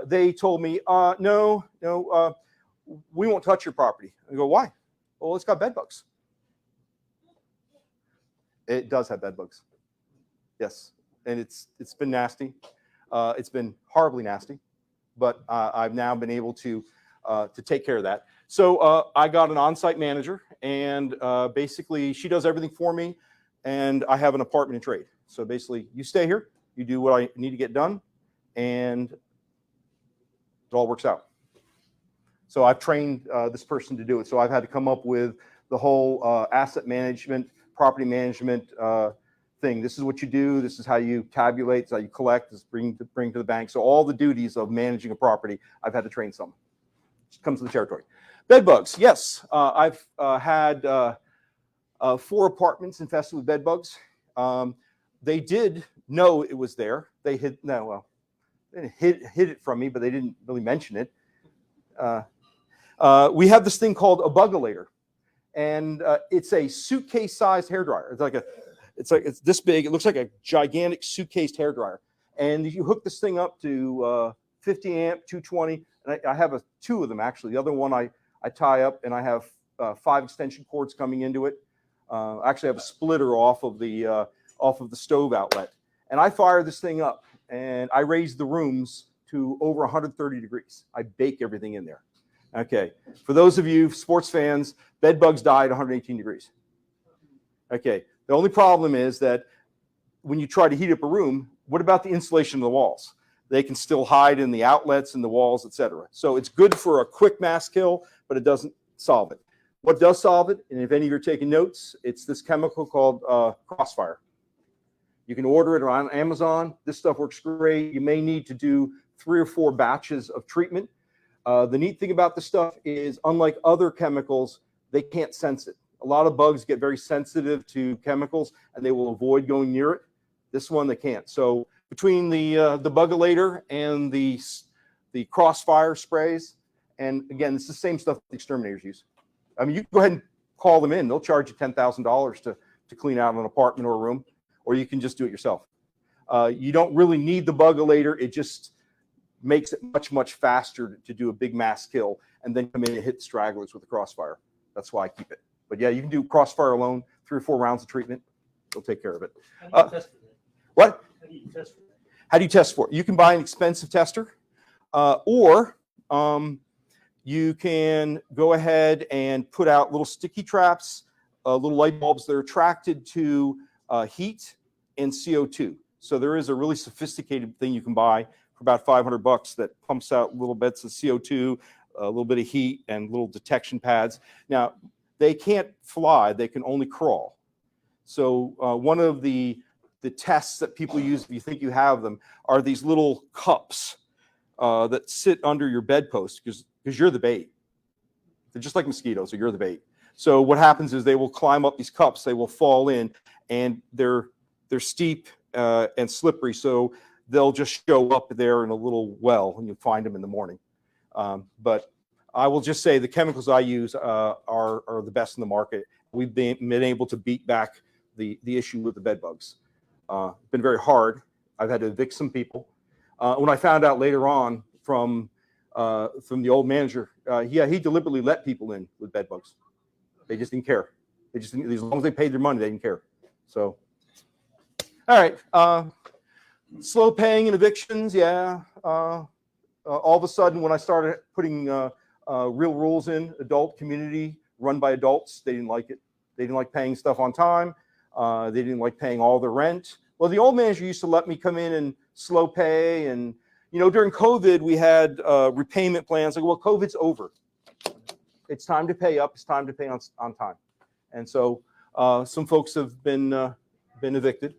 They told me, no, we won't touch your property. I go, why? Well, it's got bed bugs. It does have bed bugs. Yes, and it's been nasty. It's been horribly nasty, but I've now been able to take care of that. So I got an on-site manager, and basically she does everything for me, and I have an apartment in trade. So basically, you stay here, you do what I need to get done, and it all works out. So I've trained this person to do it. So I've had to come up with the whole asset management, property management thing. This is what you do. This is how you tabulate. This is how you collect. This is bring to the bank. So all the duties of managing a property, I've had to train someone. It comes to the territory. Bed bugs. Yes, I've had 4 apartments infested with bed bugs. They did know it was there. They hid it from me, but they didn't really mention it. We have this thing called a bugulator, and it's a suitcase-sized hairdryer. It's this big. It looks like a gigantic suitcase hairdryer, and you hook this thing up to 50 amp, 220. And I have 2 of them actually. The other one I tie up, and I have 5 extension cords coming into it. I actually have a splitter off of the stove outlet, and I fire this thing up, and I raise the rooms to over 130 degrees. I bake everything in there. Okay, for those of you sports fans, bed bugs die at 118 degrees. Okay, the only problem is that when you try to heat up a room, what about the insulation of the walls? They can still hide in the outlets and the walls, etc. So it's good for a quick mass kill, but it doesn't solve it. What does solve it, and if any of you are taking notes, it's this chemical called Crossfire. You can order it on Amazon. This stuff works great. You may need to do 3 or 4 batches of treatment. The neat thing about this stuff is, unlike other chemicals, they can't sense it. A lot of bugs get very sensitive to chemicals, and they will avoid going near it. This one, they can't. So between the bugulator and the Crossfire sprays, and again, it's the same stuff the exterminators use. I mean, you can go ahead and call them in. They'll charge you $10,000 to clean out an apartment or a room, or you can just do it yourself. You don't really need the bugulator. It just makes it much, much faster to do a big mass kill and then come in and hit stragglers with the Crossfire. That's why I keep it. But yeah, you can do Crossfire alone, 3 or 4 rounds of treatment. It'll take care of it. How do you test for that? What? How do you test for that? How do you test for it? You can buy an expensive tester, or You can go ahead and put out little sticky traps, little light bulbs that are attracted to heat and CO2. So there is a really sophisticated thing you can buy for about $500 that pumps out little bits of CO2, a little bit of heat, and little detection pads. Now, they can't fly, they can only crawl. So one of the tests that people use, if you think you have them, are these little cups that sit under your bedpost because you're the bait. They're just like mosquitoes, so you're the bait. So what happens is they will climb up these cups, they will fall in, and they're steep and slippery, so they'll just show up there in a little well, and you'll find them in the morning. But I will just say the chemicals I use are the best in the market. We've been able to beat back the issue with the bed bugs. Been very hard. I've had to evict some people. When I found out later on from the old manager, he deliberately let people in with bed bugs. They just didn't care. They just didn't, as long as they paid their money, they didn't care. So, all right. Slow paying and evictions, yeah. All of a sudden, when I started putting real rules in, adult community run by adults, they didn't like it. They didn't like paying stuff on time. They didn't like paying all their rent. Well, the old manager used to let me come in and slow pay. And, during COVID, we had repayment plans. Like, well, COVID's over. It's time to pay up. It's time to pay on time. And so some folks have been evicted.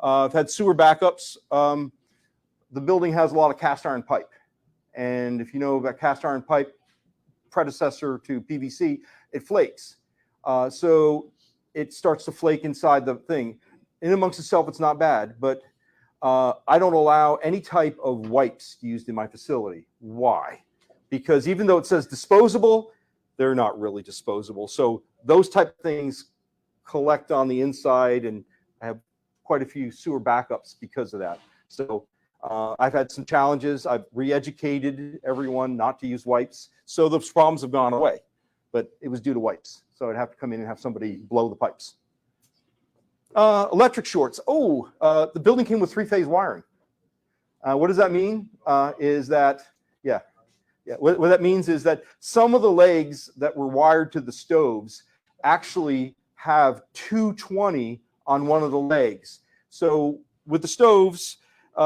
I've had sewer backups. The building has a lot of cast iron pipe. And if you know about cast iron pipe, predecessor to PVC, it flakes. So it starts to flake inside the thing. In amongst itself, it's not bad, but I don't allow any type of wipes used in my facility. Why? Because even though it says disposable, they're not really disposable. So those type of things collect on the inside, and I have quite a few sewer backups because of that. So I've had some challenges. I've re-educated everyone not to use wipes. So those problems have gone away, but it was due to wipes. So I'd have to come in and have somebody blow the pipes. Electric shorts. The building came with 3-phase wiring. What does that mean? What that means is that some of the legs that were wired to the stoves actually have 220 on one of the legs. So with the stoves,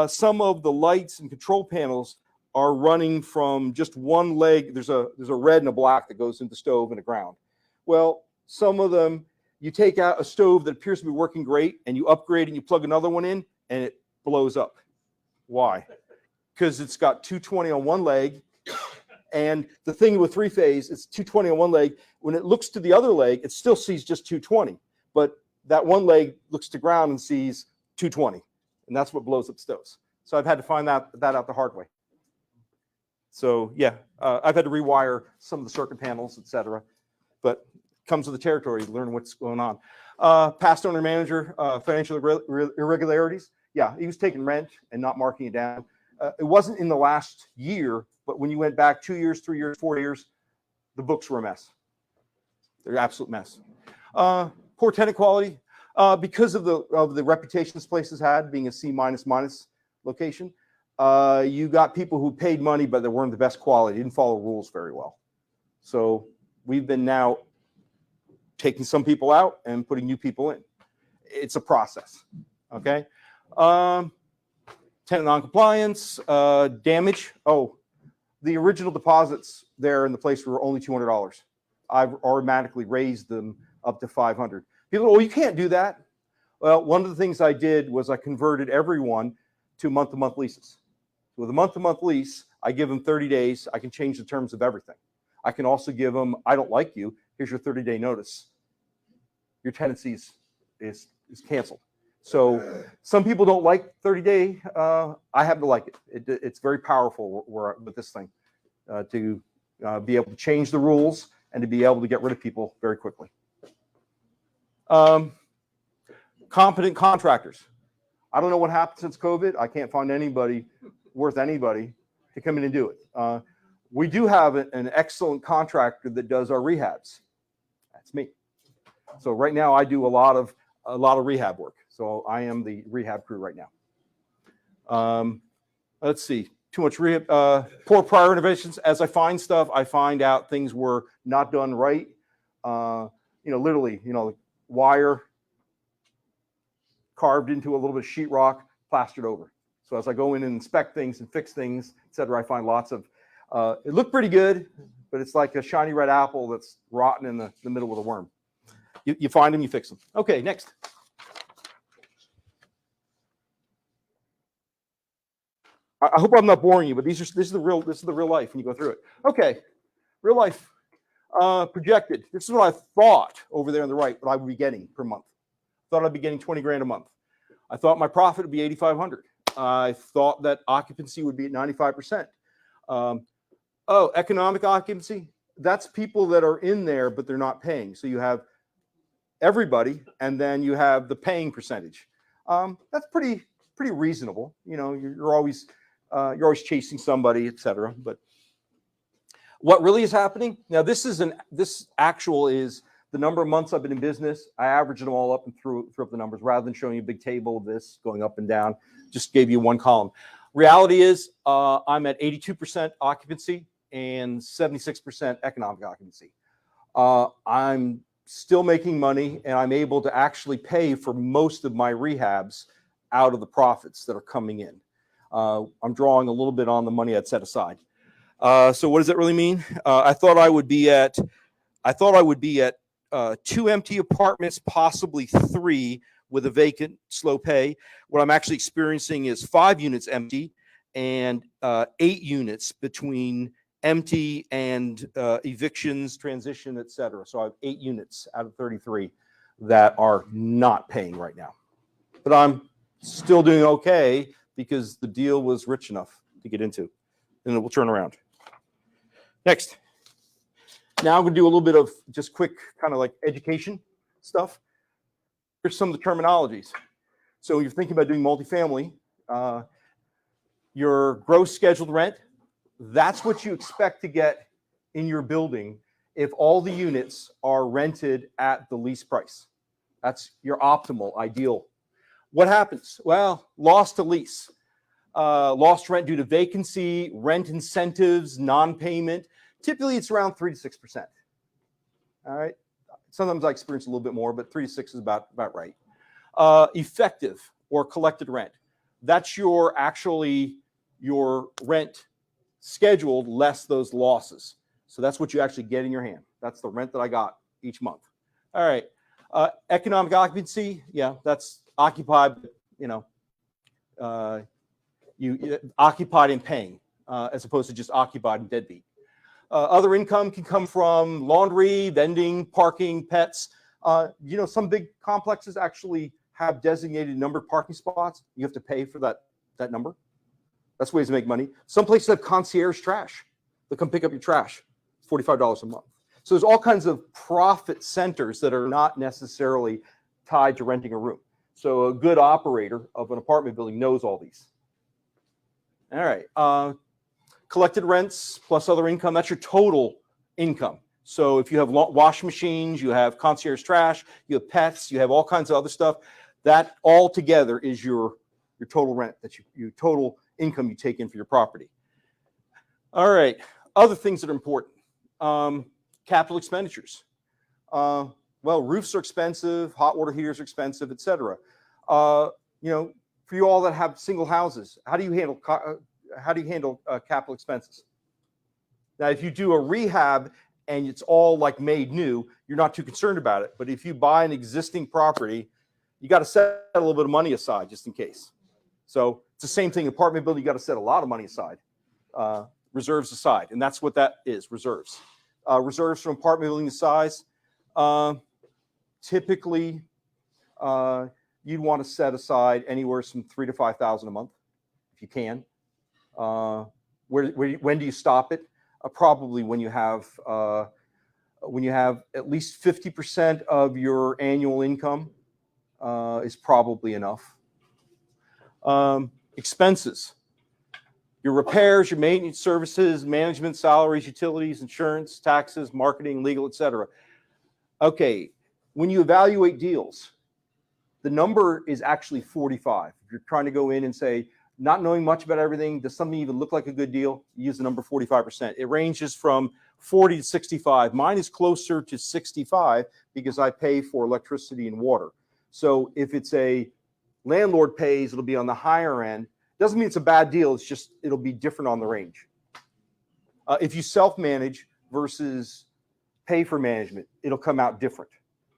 some of the lights and control panels are running from just one leg. There's a red and a black that goes into the stove and the ground. Well, some of them, you take out a stove that appears to be working great and you upgrade and you plug another one in and it blows up. Why? Because it's got 220 on one leg. And the thing with 3-phase, it's 220 on one leg. When it looks to the other leg, it still sees just 220. But that one leg looks to ground and sees 220. And that's what blows up stoves. So I've had to find that out the hard way. So yeah, I've had to rewire some of the circuit panels, etc. But it comes with the territory to learn what's going on. Past owner manager, financial irregularities. Yeah, he was taking rent and not marking it down. It wasn't in the last year, but when you went back 2 years, 3 years, 4 years, the books were a mess. They're an absolute mess. Poor tenant quality. Because of the reputation this place has had, being a C minus location, you got people who paid money, but they weren't the best quality, didn't follow rules very well. So we've been now taking some people out and putting new people in. It's a process, okay? Tenant noncompliance, damage. The original deposits there in the place were only $200. I've automatically raised them up to $500. People, well, you can't do that. Well, one of the things I did was I converted everyone to month-to-month leases. With a month-to-month lease, I give them 30 days. I can change the terms of everything. I can also give them, I don't like you. Here's your 30-day notice. Your tenancy is canceled. So some people don't like 30-day. I happen to like it. It's very powerful with this thing to be able to change the rules and to be able to get rid of people very quickly. Competent contractors. I don't know what happened since COVID. I can't find anybody worth anybody to come in and do it. We do have an excellent contractor that does our rehabs. That's me. So right now I do a lot of rehab work. So I am the rehab crew right now. Let's see. too much poor prior interventions. As I find stuff, I find out things were not done right. Literally, wire carved into a little bit of sheetrock, plastered over. So as I go in and inspect things and fix things, et cetera, I find lots of, it looked pretty good, but it's like a shiny red apple that's rotten in the middle with a worm. You find them, you fix them. Okay, next. I hope I'm not boring you, but this is the real life when you go through it. Okay, real life projected. This is what I thought over there on the right, what I would be getting per month. Thought I'd be getting 20 grand a month. I thought my profit would be 8,500. I thought that occupancy would be at 95%. Economic occupancy. That's people that are in there, but they're not paying. So you have everybody, and then you have the paying percentage. That's pretty reasonable. You're always chasing somebody, etc. But what really is happening now? This actual is the number of months I've been in business. I averaged them all up and threw up the numbers rather than showing you a big table of this going up and down. Just gave you one column. Reality is I'm at 82% occupancy and 76% economic occupancy. I'm still making money, and I'm able to actually pay for most of my rehabs out of the profits that are coming in. I'm drawing a little bit on the money I'd set aside. So what does that really mean? I thought I would be at 2 empty apartments, possibly 3 with a vacant, slow pay. What I'm actually experiencing is 5 units empty and 8 units between empty and evictions, transition, et cetera. So I have 8 units out of 33 that are not paying right now. But I'm still doing okay because the deal was rich enough to get into, and it will turn around. Next. Now I'm going to do a little bit of just quick kind of like education stuff. Here's some of the terminologies. So you're thinking about doing multifamily, your gross scheduled rent, that's what you expect to get in your building if all the units are rented at the lease price. That's your optimal, ideal. What happens? Well, loss to lease, lost rent due to vacancy, rent incentives, non-payment. Typically, it's around 3 to 6%. All right. Sometimes I experience a little bit more, but 3 to 6 is about right. Effective or collected rent. That's your rent scheduled less those losses. So that's what you actually get in your hand. That's the rent that I got each month. All right. Economic occupancy. Yeah, that's occupied. You occupied and paying as opposed to just occupied and deadbeat. Other income can come from laundry, vending, parking, pets. Some big complexes actually have designated numbered parking spots. You have to pay for that number. That's ways to make money. Some places have concierge trash. They'll come pick up your trash. $45 a month. So there's all kinds of profit centers that are not necessarily tied to renting a room. So a good operator of an apartment building knows all these. All right. Collected rents plus other income, that's your total income. So if you have wash machines, you have concierge trash, you have pets, you have all kinds of other stuff, that all together is your total rent, your total income you take in for your property. All right, other things that are important. Capital expenditures. Well, roofs are expensive, hot water heaters are expensive, et cetera. For you all that have single houses, how do you handle capital expenses? Now, if you do a rehab and it's all like made new, you're not too concerned about it. But if you buy an existing property, you got to set a little bit of money aside just in case. So it's the same thing. Apartment building, you got to set a lot of money aside, reserves aside, and that's what that is. Reserves. Reserves from apartment building size. Typically, you'd want to set aside anywhere from $3,000 to $5,000 a month, if you can. When do you stop it? Probably when you have at least 50% of your annual income is probably enough. Expenses, your repairs, your maintenance services, management, salaries, utilities, insurance, taxes, marketing, legal, etc. Okay, when you evaluate deals, the number is actually 45. If you're trying to go in and say, not knowing much about everything, does something even look like a good deal? Use the number 45%. It ranges from 40 to 65. Mine is closer to 65 because I pay for electricity and water. So if it's a landlord pays, it'll be on the higher end. Doesn't mean it's a bad deal. It's just it'll be different on the range. If you self-manage versus pay for management, it'll come out different.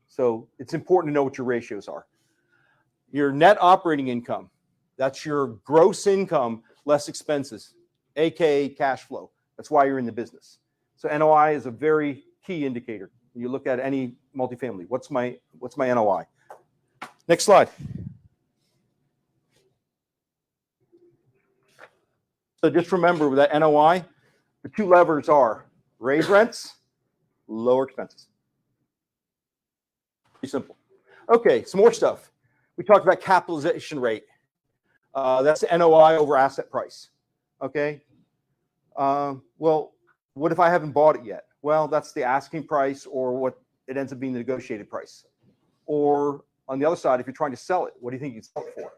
So it's important to know what your ratios are. Your net operating income, that's your gross income less expenses, aka cash flow. That's why you're in the business. So NOI is a very key indicator. When you look at any multifamily, what's my NOI? Next slide. So just remember with that NOI, the two levers are raise rents, lower expenses. Pretty simple. Okay, some more stuff. We talked about capitalization rate. That's the NOI over asset price. Okay. Well, what if I haven't bought it yet? Well, that's the asking price or what it ends up being the negotiated price. Or on the other side, if you're trying to sell it, what do you think you'd sell it for?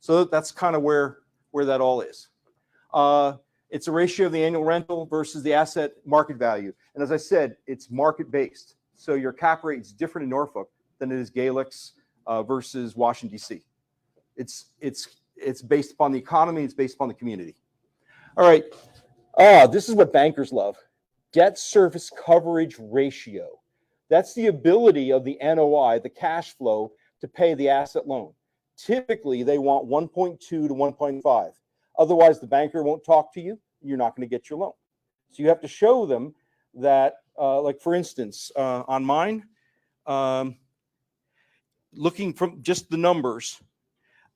So that's kind of where that all is. It's a ratio of the annual rental versus the asset market value. And as I said, it's market based. So your cap rate is different in Norfolk than it is Galix versus Washington, D.C. It's based upon the economy. It's based upon the community. All right. This is what bankers love. Debt service coverage ratio. That's the ability of the NOI, the cash flow, to pay the asset loan. Typically, they want 1.2 to 1.5. Otherwise, the banker won't talk to you. You're not going to get your loan. So you have to show them that, like for instance, on mine, looking from just the numbers,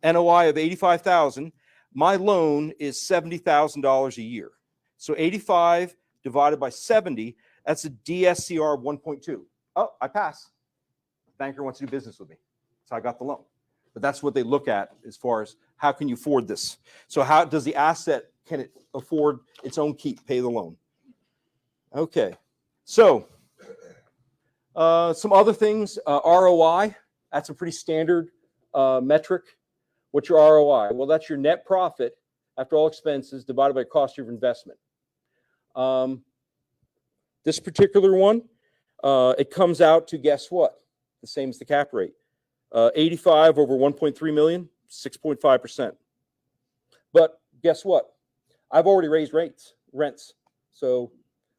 NOI of $85,000, my loan is $70,000 a year. So 85 divided by 70, that's a DSCR of 1.2. Oh, I pass. The banker wants to do business with me. So I got the loan. But that's what they look at as far as how can you afford this? So how does the asset, can it afford its own keep, pay the loan? Okay. So some other things, ROI, that's a pretty standard metric. What's your ROI? Well, that's your net profit after all expenses divided by cost of your investment. This particular one, it comes out to guess what? The same as the cap rate. 85 over 1.3 million, 6.5%. But guess what? I've already raised rents. So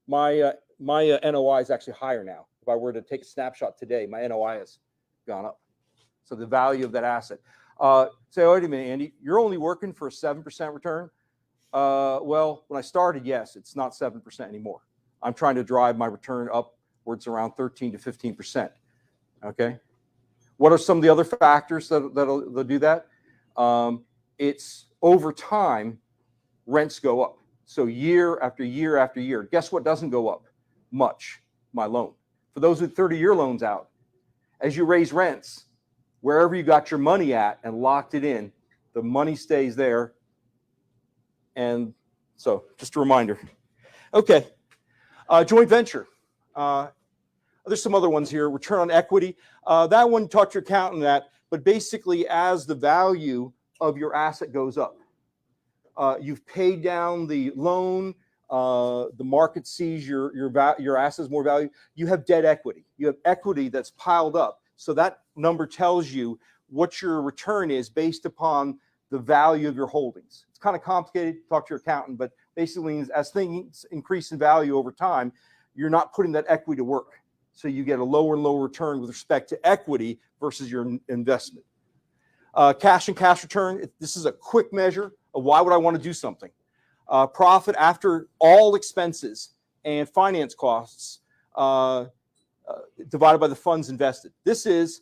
my NOI is actually higher now. If I were to take a snapshot today, my NOI has gone up. So the value of that asset. Say, wait a minute, Andy, you're only working for a 7% return? Well, when I started, yes, it's not 7% anymore. I'm trying to drive my return upwards around 13 to 15%. Okay. What are some of the other factors that'll do that? It's over time, rents go up. So year after year after year. Guess what doesn't go up much? My loan. For those with 30-year loans out, as you raise rents, wherever you got your money at and locked it in, the money stays there. And so just a reminder. Okay. Joint venture. There's some other ones here. Return on equity. That one, talk to your accountant that, but basically as the value of your asset goes up, you've paid down the loan, the market sees your assets more value, you have debt equity. You have equity that's piled up. So that number tells you what your return is based upon the value of your holdings. It's kind of complicated, talk to your accountant, but basically as things increase in value over time, you're not putting that equity to work. So you get a lower and lower return with respect to equity versus your investment. Cash and cash return, this is a quick measure of why would I want to do something. Profit after all expenses and finance costs divided by the funds invested. This is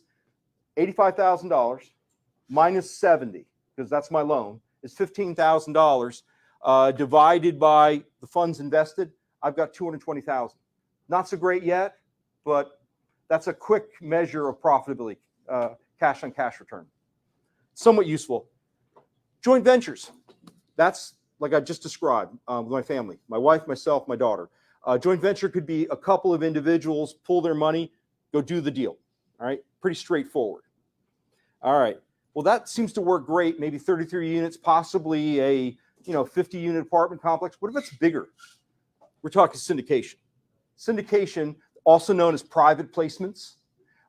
$85,000 minus 70, because that's my loan, is $15,000 divided by the funds invested. I've got $220,000. Not so great yet, but that's a quick measure of profitability, cash on cash return. Somewhat useful. Joint ventures. That's like I just described with my family, my wife, myself, my daughter. Joint venture could be a couple of individuals, pull their money, go do the deal. All right, pretty straightforward. All right, Well, that seems to work great. Maybe 33 units, possibly a 50-unit apartment complex. What if it's bigger? We're talking syndication. Syndication, also known as private placements.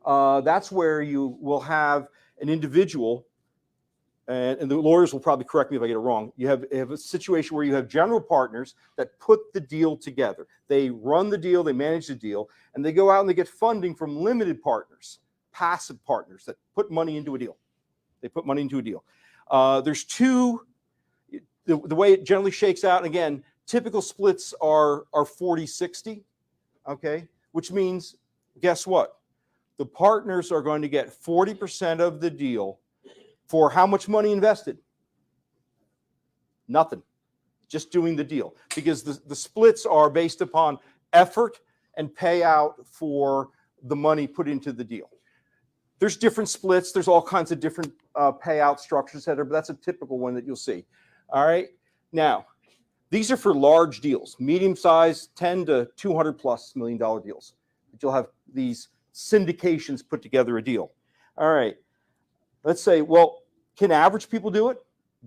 That's where you will have an individual, and the lawyers will probably correct me if I get it wrong. You have a situation where you have general partners that put the deal together. They run the deal, they manage the deal, and they go out and they get funding from limited partners, passive partners that put money into a deal. They put money into a deal. There's two, the way it generally shakes out, and again, typical splits are 40-60, okay? Which means, guess what? The partners are going to get 40% of the deal for how much money invested? Nothing. Just doing the deal. Because the splits are based upon effort and payout for the money put into the deal. There's different splits. There's all kinds of different payout structures, et cetera, but that's a typical one that you'll see. All right. Now, these are for large deals, medium-sized, $10 to $200+ million deals. But you'll have these syndications put together a deal. All right. Let's say, well, can average people do it?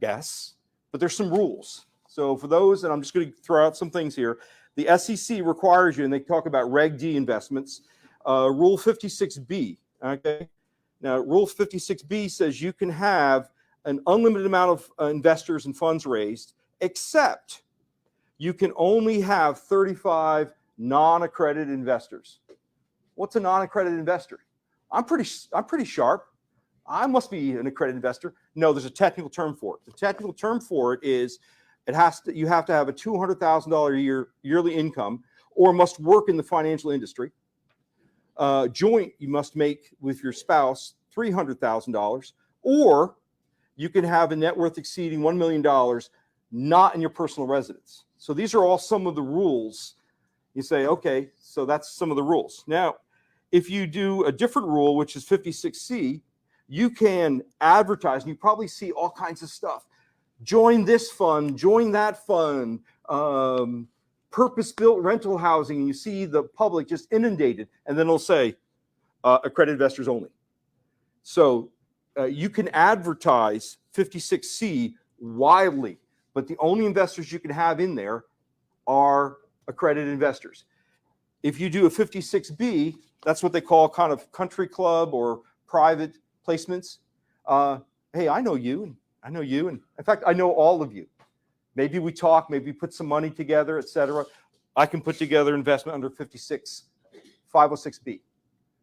Yes, but there's some rules. So for those, and I'm just going to throw out some things here. The SEC requires you, and they talk about Reg D investments, Rule 56B. Okay. Now, Rule 56B says you can have an unlimited amount of investors and funds raised, except you can only have 35 non-accredited investors. What's a non-accredited investor? I'm pretty sharp. I must be an accredited investor. No, there's a technical term for it. The technical term for it is you have to have a $200,000 a year yearly income, or must work in the financial industry. Joint, you must make with your spouse $300,000, or you can have a net worth exceeding $1 million, not in your personal residence. So these are all some of the rules. You say, okay, so that's some of the rules. Now, if you do a different rule, which is 56C, you can advertise, and you probably see all kinds of stuff. Join this fund, join that fund, purpose-built rental housing, and you see the public just inundated, and then it'll say accredited investors only. So you can advertise 56C widely, but the only investors you can have in there are accredited investors. If you do a 56B, that's what they call kind of country club or private placements. Hey, I know you, and I know you, and in fact, I know all of you. Maybe we talk, maybe put some money together, etc. I can put together investment under 506B.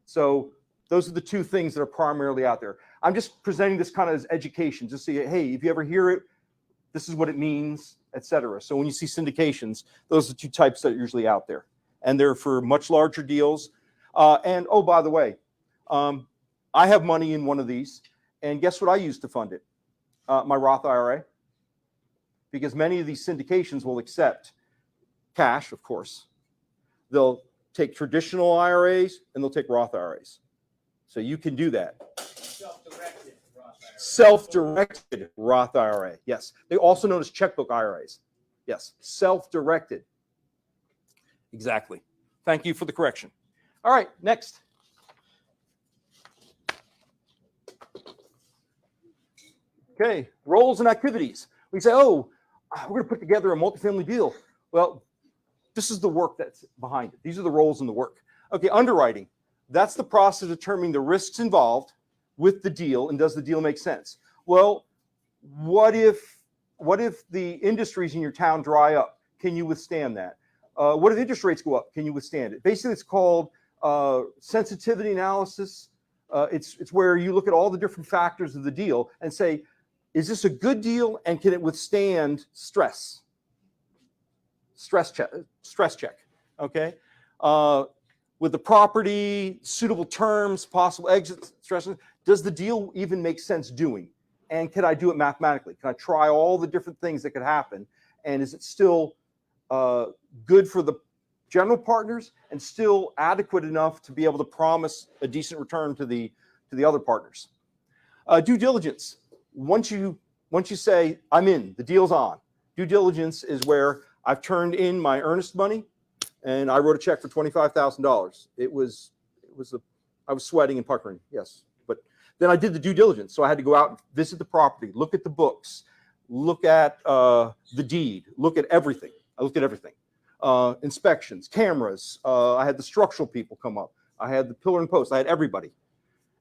So those are the two things that are primarily out there. I'm just presenting this kind of as education, just so hey, if you ever hear it, this is what it means, etc. So when you see syndications, those are the two types that are usually out there, and they're for much larger deals. And oh, by the way, I have money in one of these, and guess what I use to fund it? My Roth IRA. Because many of these syndications will accept cash, of course. They'll take traditional IRAs and they'll take Roth IRAs. So you can do that. Self-directed Roth IRA. Self-directed Roth IRA. Yes. They're also known as checkbook IRAs. Yes. Self-directed. Exactly. Thank you for the correction. All right. Next. Okay. Roles and activities. We say, oh, we're going to put together a multifamily deal. Well, this is the work that's behind it. These are the roles in the work. Okay, underwriting. That's the process of determining the risks involved with the deal, and does the deal make sense? Well, what if the industries in your town dry up? Can you withstand that? What if interest rates go up? Can you withstand it? Basically, it's called sensitivity analysis. It's where you look at all the different factors of the deal and say, is this a good deal, and can it withstand stress? Stress check, okay? With the property, suitable terms, possible exit stress, does the deal even make sense doing? And can I do it mathematically? Can I try all the different things that could happen? And is it still good for the general partners and still adequate enough to be able to promise a decent return to the other partners? Due diligence. Once you say, I'm in, the deal's on. Due diligence is where I've turned in my earnest money and I wrote a check for $25,000. I was sweating and puckering, yes. But Then I did the due diligence. So I had to go out and visit the property, look at the books, look at the deed, look at everything. I looked at everything. Inspections, cameras. I had the structural people come up. I had the pillar and post. I had everybody.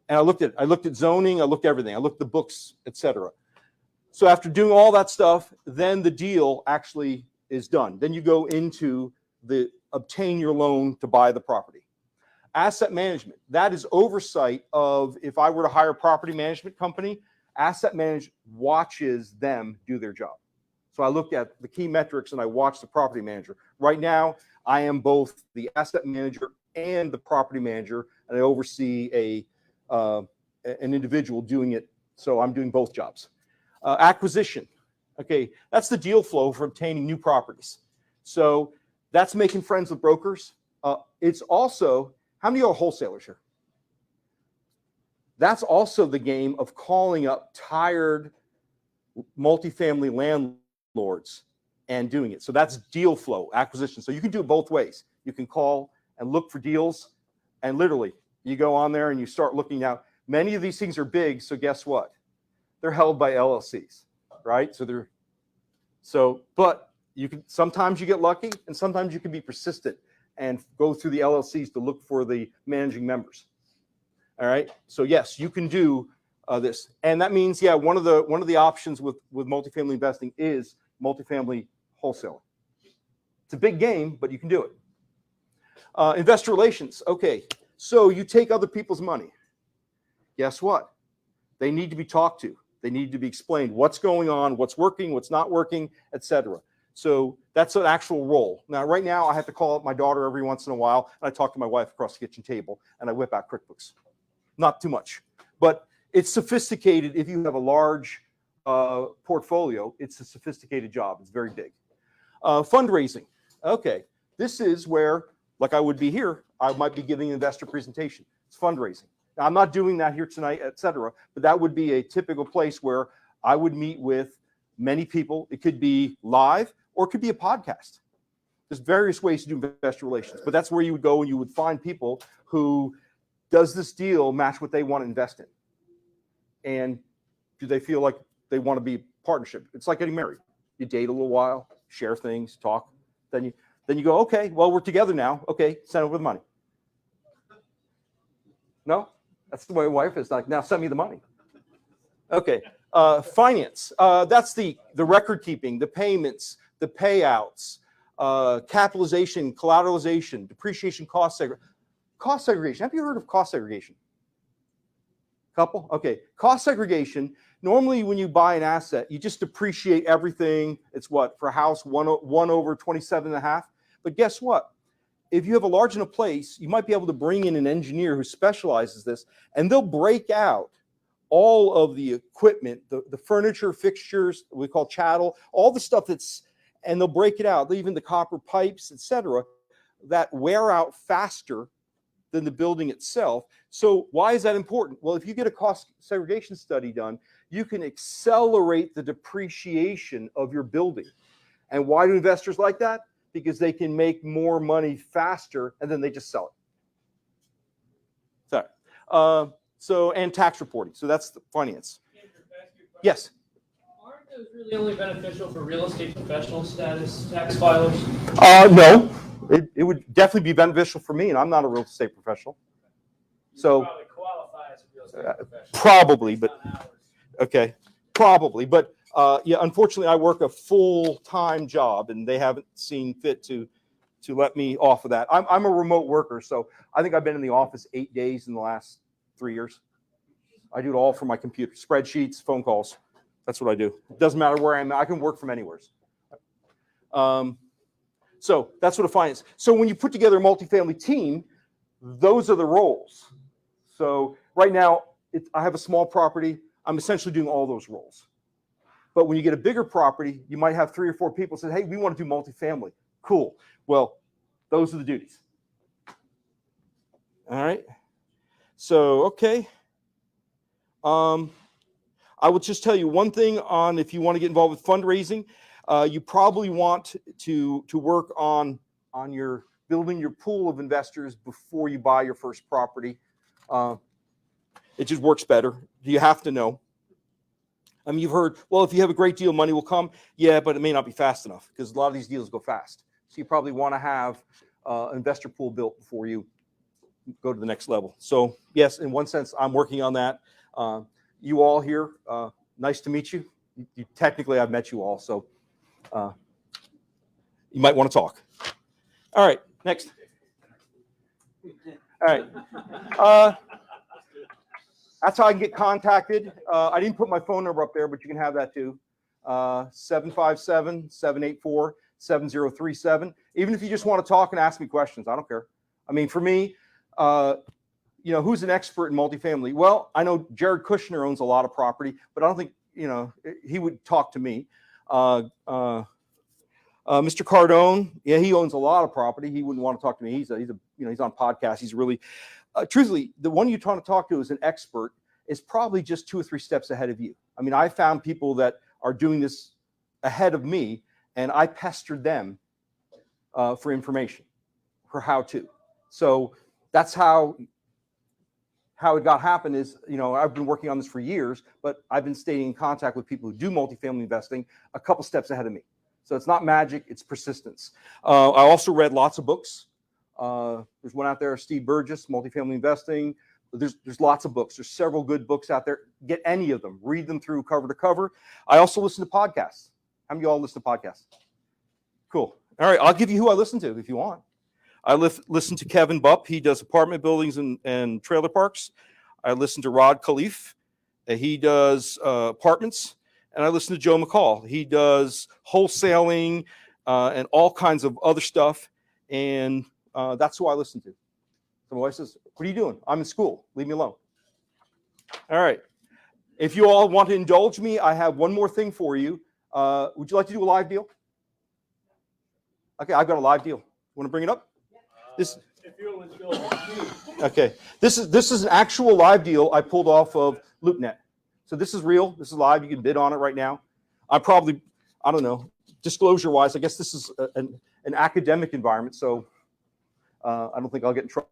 And I looked at zoning. I looked at everything. I looked at the books, etc. So after doing all that stuff, then the deal actually is done. Then you go into the obtain your loan to buy the property. Asset management, that is oversight of, if I were to hire a property management company, asset management watches them do their job. So I looked at the key metrics and I watched the property manager. Right now, I am both the asset manager and the property manager, and I oversee an individual doing it. So I'm doing both jobs. Acquisition, okay, that's the deal flow for obtaining new properties. So that's making friends with brokers. It's also, how many are wholesalers here? That's also the game of calling up tired multifamily landlords and doing it. So that's deal flow, acquisition. So you can do it both ways. You can call and look for deals, and literally you go on there and you start looking out. Many of these things are big, so guess what? They're held by LLCs, right? But you can, sometimes you get lucky, and sometimes you can be persistent and go through the LLCs to look for the managing members. All right. So yes, you can do this, and that means, yeah, one of the options with multifamily investing is multifamily wholesaling. It's a big game, but you can do it. Investor relations. Okay, so you take other people's money. Guess what? They need to be talked to. They need to be explained what's going on, what's working, what's not working, etc. So that's an actual role. Now, right now, I have to call up my daughter every once in a while, and I talk to my wife across the kitchen table, and I whip out QuickBooks. Not too much, but it's sophisticated. If you have a large portfolio, it's a sophisticated job. It's very big. Fundraising. Okay, this is where, like I would be here, I might be giving an investor presentation. It's fundraising. Now, I'm not doing that here tonight, etc., but that would be a typical place where I would meet with many people. It could be live, or it could be a podcast. There's various ways to do investor relations, but that's where you would go and you would find people who, does this deal match what they want to invest in? And do they feel like they want to be partnership? It's like getting married. You date a little while, share things, talk. Then you go, okay, well, we're together now. Okay, send over the money. No? That's the way my wife is. Like, now send me the money. Okay. Finance. That's the record keeping, the payments, the payouts, capitalization, collateralization, depreciation, cost segregation. Have you heard of cost segregation? Couple? Okay. Cost segregation. Normally, when you buy an asset, you just depreciate everything. It's what? For a house, 1 over 27.5. But guess what? If you have a large enough place, you might be able to bring in an engineer who specializes this, and they'll break out all of the equipment, the furniture, fixtures, we call chattel, all the stuff and they'll break it out, even the copper pipes, etc., that wear out faster than the building itself. So why is that important? Well, if you get a cost segregation study done, you can accelerate the depreciation of your building. And why do investors like that? Because they can make more money faster, and then they just sell it. Sorry. And tax reporting. So that's the finance. Yes. Aren't those really only beneficial for real estate professional status tax filers? No. It would definitely be beneficial for me, and I'm not a real estate professional. So probably qualify as a real estate professional. Probably, but okay, probably, but yeah. Unfortunately, I work a full-time job, and they haven't seen fit to let me off of that. I'm a remote worker, so I think I've been in the office 8 days in the last 3 years. I do it all from my computer, spreadsheets, phone calls. That's what I do. It doesn't matter where I am. I can work from anywhere. So that's what a finance. So when you put together a multifamily team, those are the roles. So right now, I have a small property. I'm essentially doing all those roles. But when you get a bigger property, you might have 3 or 4 people say, hey, we want to do multifamily. Cool. Well, those are the duties. All right. So, okay. I will just tell you one thing on if you want to get involved with fundraising, you probably want to work on your building your pool of investors before you buy your first property. It just works better. Do you have to know? I mean, you've heard, well, if you have a great deal, money will come. Yeah, but it may not be fast enough because a lot of these deals go fast. So you probably want to have an investor pool built before you go to the next level. So yes, in one sense, I'm working on that. You all here, nice to meet you. Technically, I've met you all, so you might want to talk. All right, next. All right. That's how I can get contacted. I didn't put my phone number up there, but you can have that too. 757-784-7037. Even if you just want to talk and ask me questions, I don't care. I mean, for me, who's an expert in multifamily? Well, I know Jared Kushner owns a lot of property, but I don't think, he would talk to me. Mr. Cardone, yeah, he owns a lot of property. He wouldn't want to talk to me. He's on podcasts. He's really, truthfully, the one you're trying to talk to as an expert is probably just 2 or 3 steps ahead of you. I mean, I found people that are doing this ahead of me, and I pestered them for information, for how to. So that's how it got happen is, I've been working on this for years, but I've been staying in contact with people who do multifamily investing a couple steps ahead of me. So it's not magic, it's persistence. I also read lots of books. There's one out there, Steve Burgess, Multifamily Investing. There's lots of books. There's several good books out there. Get any of them. Read them through cover to cover. I also listen to podcasts. How many of you all listen to podcasts? Cool. All right, I'll give you who I listen to if you want. I listen to Kevin Bupp. He does apartment buildings and trailer parks. I listen to Rod Khalif. He does apartments. And I listen to Joe McCall. He does wholesaling and all kinds of other stuff. And that's who I listen to. So my wife says, what are you doing? I'm in school. Leave me alone. All right. If you all want to indulge me, I have one more thing for you. Would you like to do a live deal? Okay, I've got a live deal. Want to bring it up? This. Okay. This is an actual live deal I pulled off of LoopNet. So this is real. This is live. You can bid on it right now. I don't know, disclosure-wise, I guess this is an academic environment, so I don't think I'll get in trouble.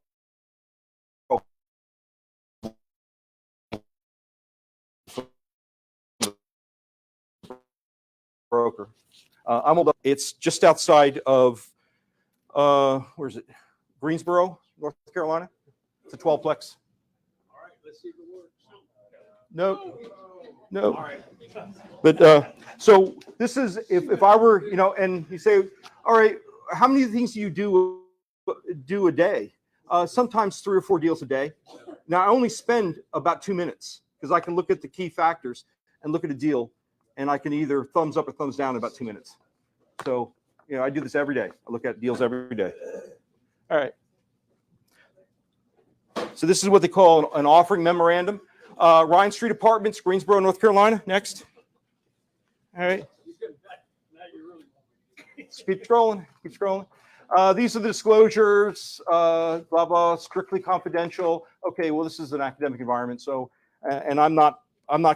Broker. It's just outside of, where is it? Greensboro, North Carolina. It's a 12-plex. All right, let's see if it works. No. All right. But so this is if I were, and you say, all right, how many things do you do a day? Sometimes 3 or 4 deals a day. Now I only spend about 2 minutes because I can look at the key factors and look at a deal, and I can either thumbs up or thumbs down in about 2 minutes. So I do this every day. I look at deals every day. All right. So this is what they call an offering memorandum. Ryan Street Apartments, Greensboro, North Carolina. Next. All right. Keep scrolling. Keep scrolling. These are the disclosures. Blah blah. Strictly confidential. Okay. Well, this is an academic environment, so and I'm not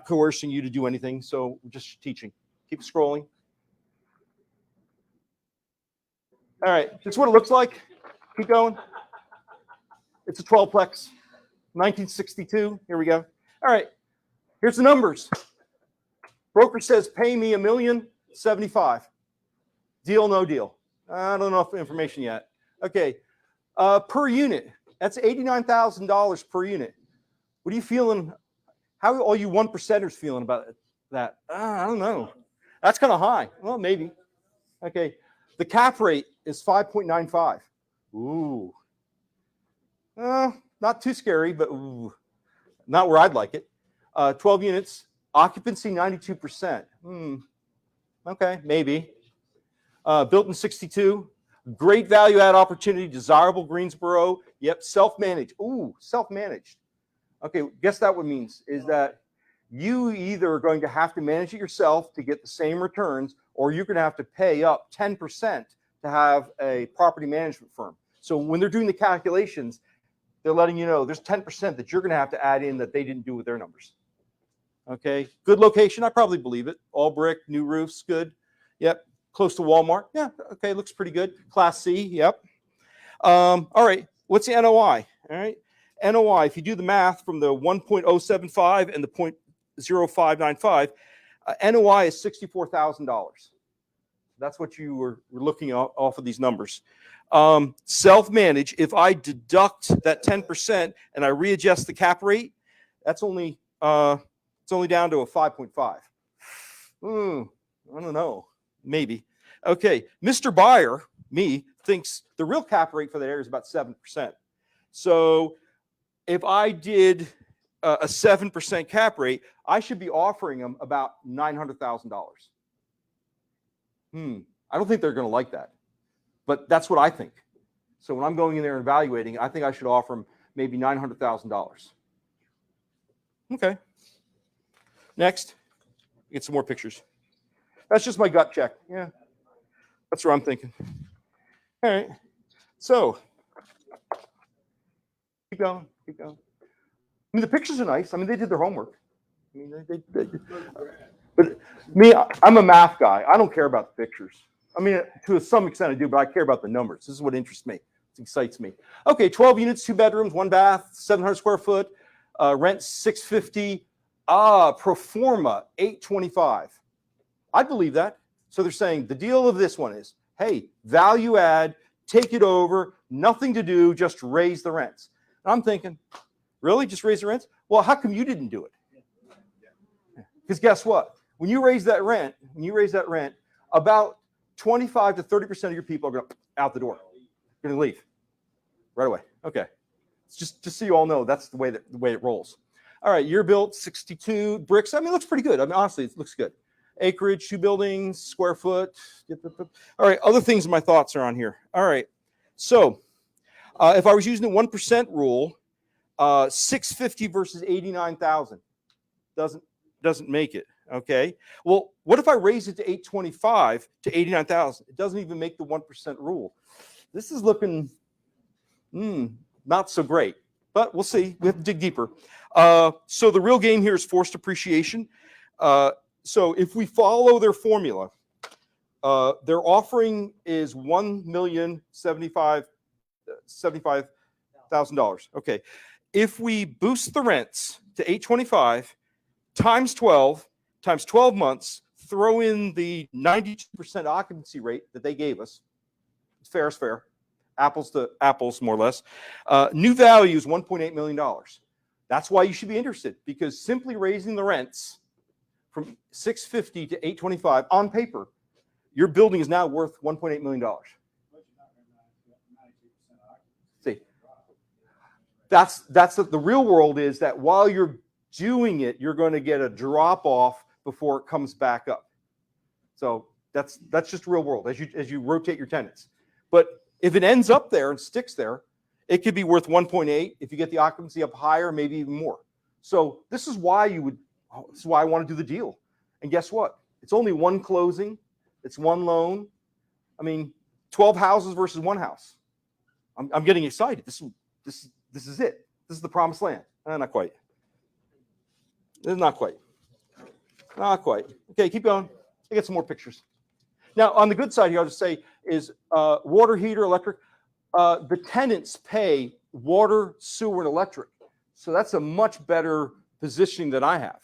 coercing you to do anything. So we're just teaching. Keep scrolling. All right. This is what it looks like. Keep going. It's a 12-plex. 1962. Here we go. All right. Here's the numbers. Broker says pay me $1,075,000. Deal, no deal. I don't know if information yet. Okay. Per unit. That's $89,000 per unit. What are you feeling? How are all you 1%ers feeling about that? I don't know. That's kind of high. Well, maybe. Okay. The cap rate is 5.95. Ooh. Not too scary, but ooh, not where I'd like it. 12 units, occupancy 92%. Okay, maybe. Built in 62. Great value add opportunity, desirable Greensboro. Yep, self-managed. Ooh, self-managed. Okay, guess that what means is that you either are going to have to manage it yourself to get the same returns, or you're going to have to pay up 10% to have a property management firm. So when they're doing the calculations, they're letting you know there's 10% that you're going to have to add in that they didn't do with their numbers. Okay, good location. I probably believe it. All brick, new roofs, good. Yep, close to Walmart. Yeah, okay, looks pretty good. Class C, yep. All right, what's the NOI? All right, NOI, if you do the math from the 1.075 and the 0.0595, NOI is $64,000. That's what you were looking off of these numbers. Self-manage, if I deduct that 10% and I readjust the cap rate, that's only it's only down to a 5.5. I don't know, maybe. Okay, Mr. Buyer, me, thinks the real cap rate for that area is about 7%. So if I did a 7% cap rate, I should be offering them about $900,000. I don't think they're going to like that, but that's what I think. So when I'm going in there and evaluating, I think I should offer them maybe $900,000. Okay. Next, get some more pictures. That's just my gut check. Yeah, that's what I'm thinking. All right. So keep going, keep going. I mean, the pictures are nice. I mean, they did their homework. I mean, but me, I'm a math guy. I don't care about the pictures. I mean, to some extent I do, but I care about the numbers. This is what interests me. It excites me. Okay, 12 units, 2 bedrooms, 1 bath, 700 square foot, rent $650. Pro forma $825. I believe that. So they're saying the deal of this one is, hey, value add, take it over, nothing to do, just raise the rents. And I'm thinking, really, just raise the rents? Well, how come you didn't do it? Because guess what? When you raise that rent, about 25 to 30% of your people are going out the door. They're going to leave right away. Okay, it's just so you all know, that's the way it rolls. All right, year built, 62 bricks. I mean, it looks pretty good. I mean, honestly, it looks good. Acreage, 2 buildings, square foot. All right, other things my thoughts are on here. All right, so if I was using the 1% rule, 650 versus 89,000 doesn't make it. Okay. Well, what if I raise it to 825 to 89,000? It doesn't even make the 1% rule. This is looking not so great, but we'll see. We have to dig deeper. So the real game here is forced appreciation. So if we follow their formula, their offering is $1,075,000. Okay. If we boost the rents to 825 times 12 months, throw in the 92% occupancy rate that they gave us, fair is fair, apples to apples, more or less. New value is $1.8 million. That's why you should be interested, because simply raising the rents from 650 to 825 on paper, your building is now worth $1.8 million. See, that's the real world is that while you're doing it, you're going to get a drop off before it comes back up. So that's just real world as you rotate your tenants. But if it ends up there and sticks there, it could be worth 1.8. If you get the occupancy up higher, maybe even more. So this is why I want to do the deal. And guess what? It's only one closing. It's one loan. I mean, 12 houses versus 1 house. I'm getting excited. This is it. This is the promised land. Not quite. This is not quite. Not quite. Okay, keep going. I get some more pictures. Now, on the good side here, I'll just say is water heater, electric. The tenants pay water, sewer, and electric. So that's a much better positioning than I have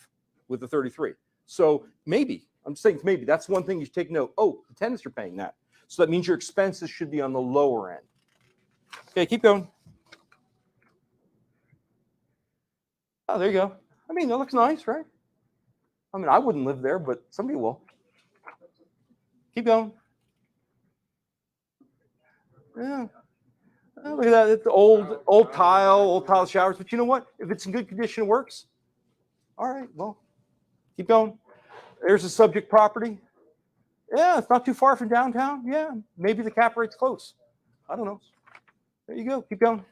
with the 33. So maybe, I'm saying maybe, that's one thing you should take note. Oh, the tenants are paying that. So that means your expenses should be on the lower end. Okay, keep going. Oh, there you go. I mean, that looks nice, right? I mean, I wouldn't live there, but somebody will. Keep going. Yeah. Oh, look at that. It's old tile showers. But you know what? If it's in good condition, it works. All right. Well, keep going. There's a subject property. Yeah, it's not too far from downtown. Yeah, maybe the cap rate's close. I don't know. There you go. Keep going.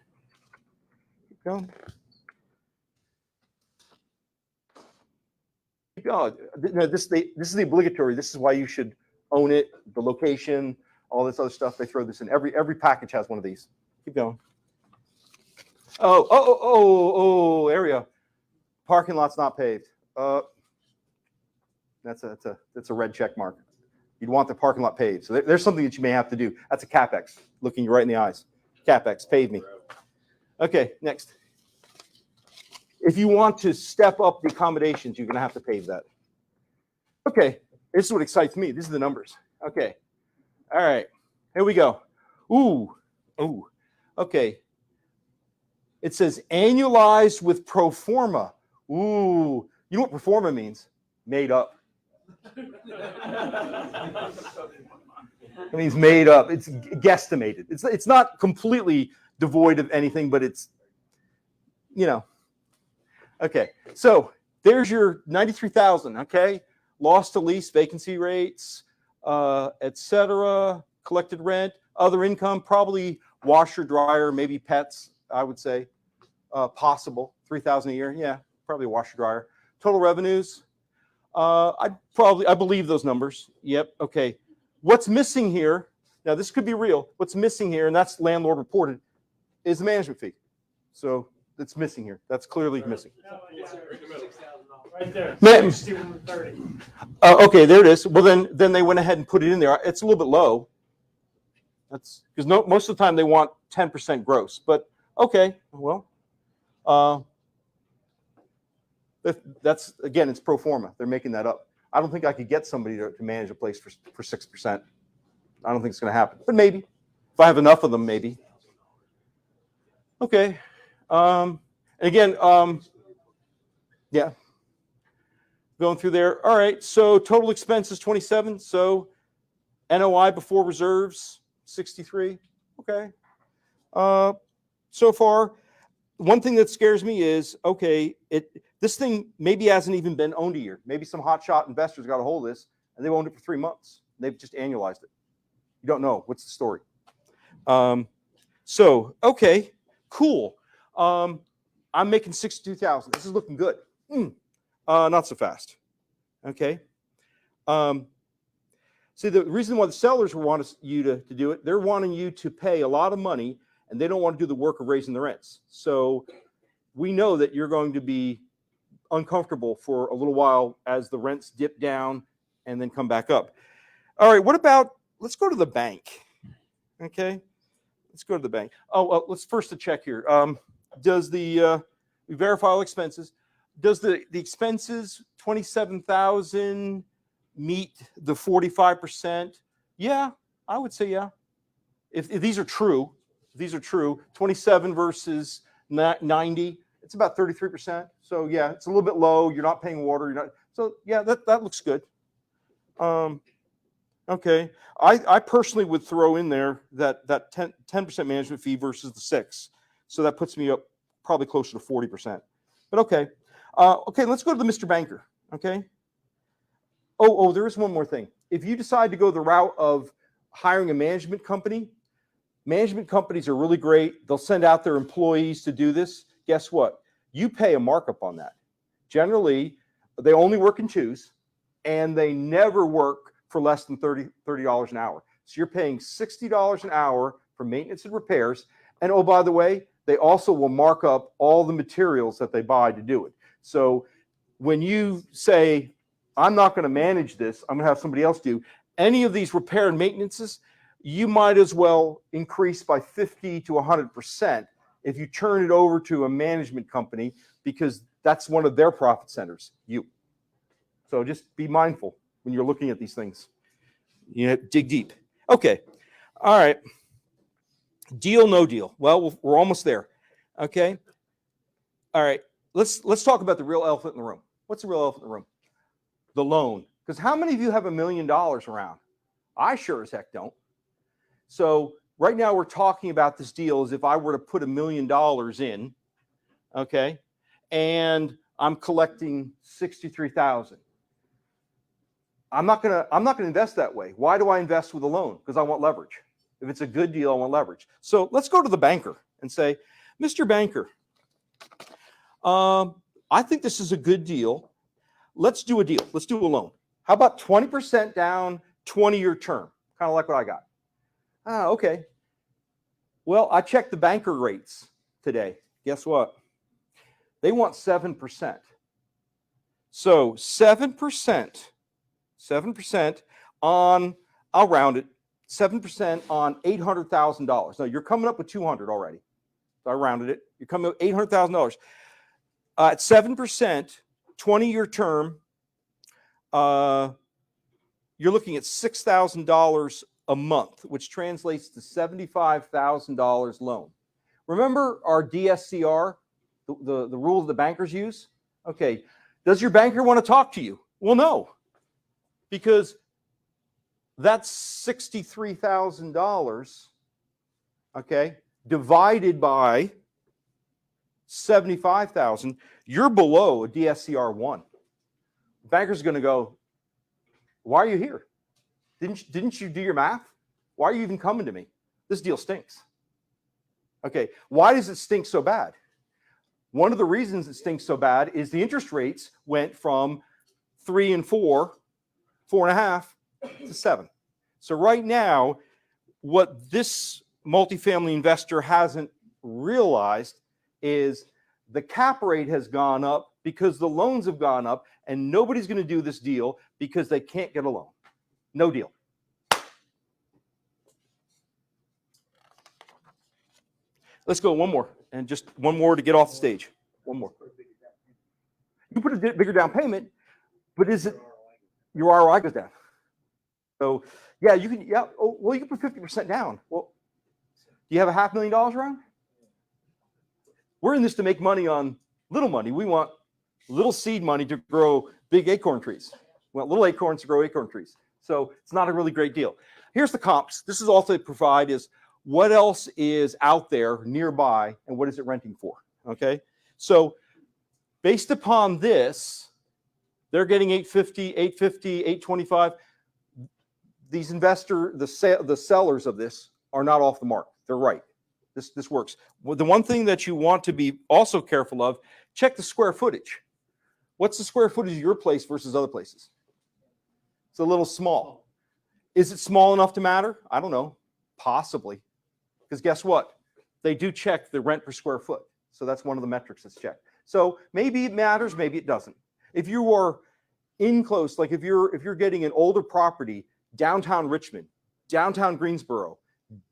Keep going. Keep going. This is the obligatory. This is why you should own it. The location, all this other stuff. They throw this in. Every package has one of these. Keep going. Oh, area. Parking lot's not paved. That's a red check mark. You'd want the parking lot paved. So there's something that you may have to do. That's a CapEx, looking you right in the eyes. CapEx, pave me. Okay, next. if you want to step up the accommodations, you're going to have to pave that. Okay, this is what excites me. These are the numbers. Okay, all right, here we go. Ooh, okay. It says annualized with pro forma. Ooh, you know what pro forma means? Made up. It means made up. It's guesstimated. It's not completely devoid of anything, but it's, you know. Okay, so there's your 93,000. Okay, loss to lease, vacancy rates, etc. Collected rent, other income, probably washer, dryer, maybe pets. I would say possible 3,000 a year. Yeah, probably washer, dryer. Total revenues. I believe those numbers. Yep. Okay. What's missing here? Now this could be real. What's missing here, and that's landlord reported, is the management fee. So it's missing here. That's clearly missing. Right there. Man. 6130. Okay, there it is. Well, then they went ahead and put it in there. It's a little bit low. That's because most of the time they want 10% gross. But okay, well, that's again, it's pro forma. They're making that up. I don't think I could get somebody to manage a place for 6%. I don't think it's going to happen. But maybe if I have enough of them, maybe. Okay. And again, yeah. Going through there. All right. So total expenses 27. So NOI before reserves 63. Okay. So far, one thing that scares me is okay. This thing maybe hasn't even been owned a year. Maybe some hotshot investors got a hold of this and they've owned it for 3 months. They've just annualized it. You don't know what's the story. So okay, cool. I'm making 62,000. This is looking good. Not so fast. Okay. See, the reason why the sellers want you to do it, they're wanting you to pay a lot of money, and they don't want to do the work of raising the rents. So we know that you're going to be uncomfortable for a little while as the rents dip down and then come back up. All right. What about? Let's go to the bank. Okay. Let's go to the bank. Oh, well, let's first check here. Does we verify all expenses? Does the expenses 27,000 meet the 45%? Yeah, I would say yeah. If these are true, 27 versus 90, it's about 33%. So yeah, it's a little bit low. You're not paying water. So yeah, that looks good. Okay, I personally would throw in there that 10% management fee versus the 6%. So that puts me up probably closer to 40%. But okay. Okay, let's go to the Mr. Banker. Okay. Oh, there is one more thing. If you decide to go the route of hiring a management company, management companies are really great. They'll send out their employees to do this. Guess what? You pay a markup on that. Generally, they only work in twos, and they never work for less than $30 an hour. So you're paying $60 an hour for maintenance and repairs. And oh, by the way, they also will mark up all the materials that they buy to do it. So when you say, I'm not going to manage this, I'm going to have somebody else do any of these repair and maintenances, you might as well increase by 50 to 100% if you turn it over to a management company, because that's one of their profit centers, you. So just be mindful when you're looking at these things. You know, dig deep. Okay. All right. Deal, no deal. Well, we're almost there. Okay. All right. Let's talk about the real elephant in the room. What's the real elephant in the room? The loan. Because how many of you have $1 million around? I sure as heck don't. So right now we're talking about this deal as if I were to put $1 million in, okay, and I'm collecting 63,000. I'm not gonna invest that way. Why do I invest with a loan? Because I want leverage. If it's a good deal, I want leverage. So let's go to the banker and say, Mr. Banker, I think this is a good deal. Let's do a deal. Let's do a loan. How about 20% down, 20-year term? Kind of like what I got. Okay. Well, I checked the banker rates today. Guess what? They want 7%. So 7% on, I'll round it, 7% on $800,000. Now you're coming up with 200 already. So I rounded it. You're coming up with $800,000. At 7%, 20-year term, you're looking at $6,000 a month, which translates to $75,000 loan. Remember our DSCR, the rule the bankers use? Okay, does your banker want to talk to you? Well, no, because that's $63,000, okay, divided by 75,000. You're below a DSCR 1. The banker's going to go, why are you here? Didn't you do your math? Why are you even coming to me? This deal stinks. Okay, why does it stink so bad? One of the reasons it stinks so bad is the interest rates went from 3 and 4, 4.5 to 7. So right now, what this multifamily investor hasn't realized is the cap rate has gone up because the loans have gone up, and nobody's going to do this deal because they can't get a loan. No deal. Let's go one more, and just one more to get off the stage. One more. You put a bigger down payment, but is it your ROI goes down? So yeah, you can. Yeah, oh, well, you can put 50% down. Well, do you have $500,000 around? We're in this to make money on little money. We want little seed money to grow big acorn trees. We want little acorns to grow acorn trees. So it's not a really great deal. Here's the comps. This is all they provide is what else is out there nearby and what is it renting for, okay? So based upon this, they're getting $850, $850, $825. These the sellers of this are not off the mark. They're right. This works. Well, the one thing that you want to be also careful of, check the square footage. What's the square footage of your place versus other places? It's a little small. Is it small enough to matter? I don't know. Possibly. Because guess what? They do check the rent per square foot. So that's one of the metrics that's checked. So maybe it matters, maybe it doesn't. If you are in close, like if you're getting an older property, downtown Richmond, downtown Greensboro,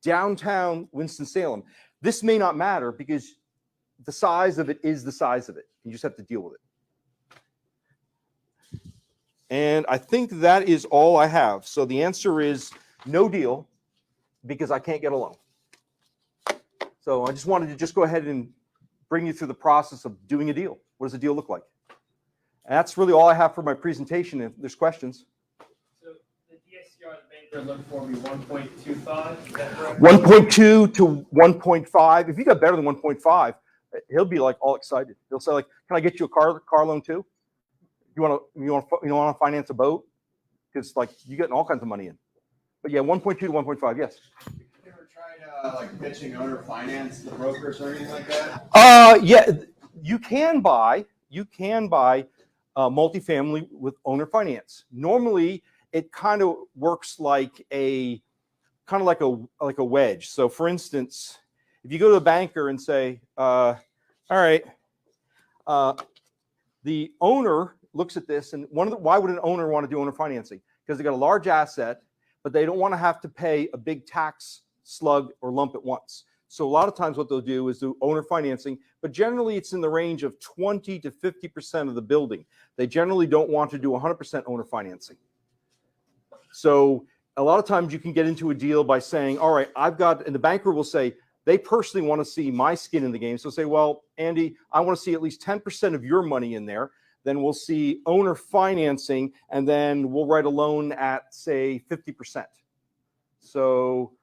downtown Winston-Salem, this may not matter because the size of it is the size of it. You just have to deal with it. And I think that is all I have. So the answer is no deal because I can't get a loan. So I just wanted to just go ahead and bring you through the process of doing a deal. What does a deal look like? And that's really all I have for my presentation. If there's questions. So the DSCR the banker looked for would be 1.25, is that correct? 1.2 to 1.5. If you got better than 1.5, he'll be like all excited. He'll say like, "Can I get you a car loan too? You want to finance a boat? Because like you're getting all kinds of money in." But yeah, 1.2 to 1.5. Yes. You ever tried like pitching owner finance to brokers or anything like that? Yeah, you can buy multifamily with owner finance. Normally, it kind of works like a wedge. So, for instance, if you go to a banker and say, "All right," the owner looks at this, and why would an owner want to do owner financing? Because they got a large asset, but they don't want to have to pay a big tax slug or lump at once. So a lot of times what they'll do is do owner financing, but generally it's in the range of 20 to 50% of the building. They generally don't want to do 100% owner financing. So a lot of times you can get into a deal by saying, all right, and the banker will say, they personally want to see my skin in the game. So say, well, Andy, I want to see at least 10% of your money in there. Then we'll see owner financing, and then we'll write a loan at, say, 50%. So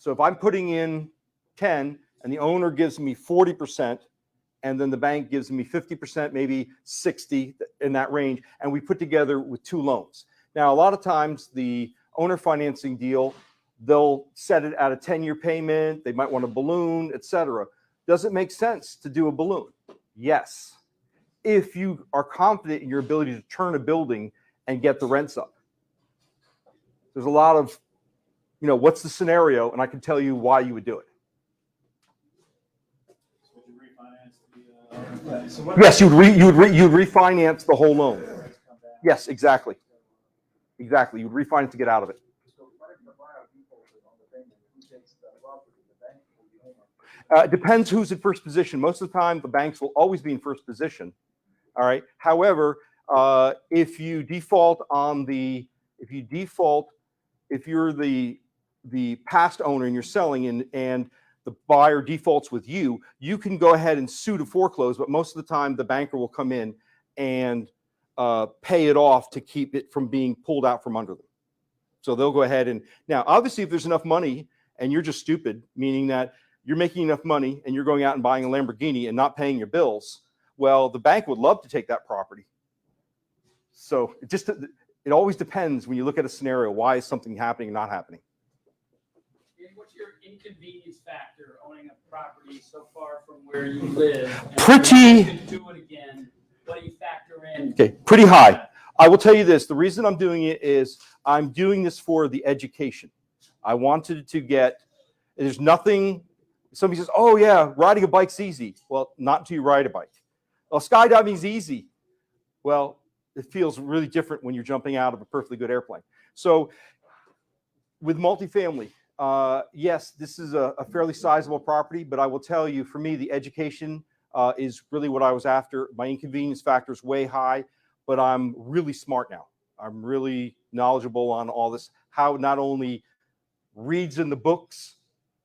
if I'm putting in 10 and the owner gives me 40%, and then the bank gives me 50%, maybe 60 in that range, and we put together with 2 loans. Now, a lot of times the owner financing deal, they'll set it at a 10-year payment. They might want a balloon, etc. Does it make sense to do a balloon? Yes. If you are confident in your ability to turn a building and get the rents up. There's a lot of, what's the scenario? And I can tell you why you would do it. Yes, you'd refinance the whole loan. Yes, exactly. Exactly. You'd refinance to get out of it. It depends who's in first position. Most of the time, the banks will always be in first position. All right. However, if you default on the, if you're the past owner and you're selling and the buyer defaults with you, you can go ahead and sue to foreclose. But most of the time, the banker will come in and pay it off to keep it from being pulled out from under them. So they'll go ahead and now, obviously, if there's enough money and you're just stupid, meaning that you're making enough money and you're going out and buying a Lamborghini and not paying your bills, well, the bank would love to take that property. So it always depends when you look at a scenario. Why is something happening and not happening? And what's your inconvenience factor owning a property so far from where you live? Pretty. To do it again, what do you factor in? Okay, pretty high. I will tell you this. The reason I'm doing it is I'm doing this for the education. I wanted to get, there's nothing, somebody says, oh yeah, riding a bike's easy. Well, not until you ride a bike. Well, skydiving's easy. Well, it feels really different when you're jumping out of a perfectly good airplane. So with multifamily, yes, this is a fairly sizable property, but I will tell you, for me, the education is really what I was after. My inconvenience factor is way high, but I'm really smart now. I'm really knowledgeable on all this, how it not only reads in the books,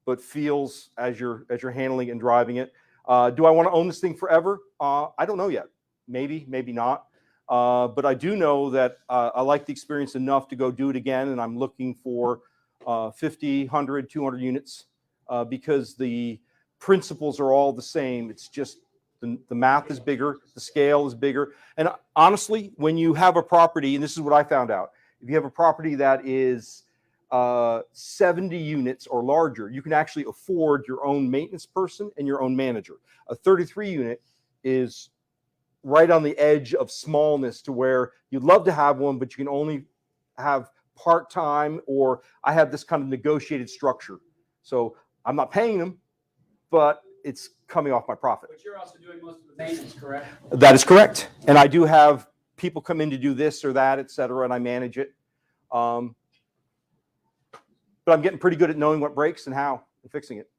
but feels as you're handling and driving it. Do I want to own this thing forever? I don't know yet. Maybe, maybe not. But I do know that I like the experience enough to go do it again, and I'm looking for 50, 100, 200 units because the principles are all the same. It's just the math is bigger, the scale is bigger. And honestly, when you have a property, and this is what I found out, if you have a property that is 70 units or larger, you can actually afford your own maintenance person and your own manager. A 33 unit is right on the edge of smallness to where you'd love to have one, but you can only have part-time, or I have this kind of negotiated structure. So I'm not paying them, but it's coming off my profit. But you're also doing most of the maintenance, correct? That is correct. And I do have people come in to do this or that, et cetera, and I manage it. But I'm getting pretty good at knowing what breaks and how and fixing it.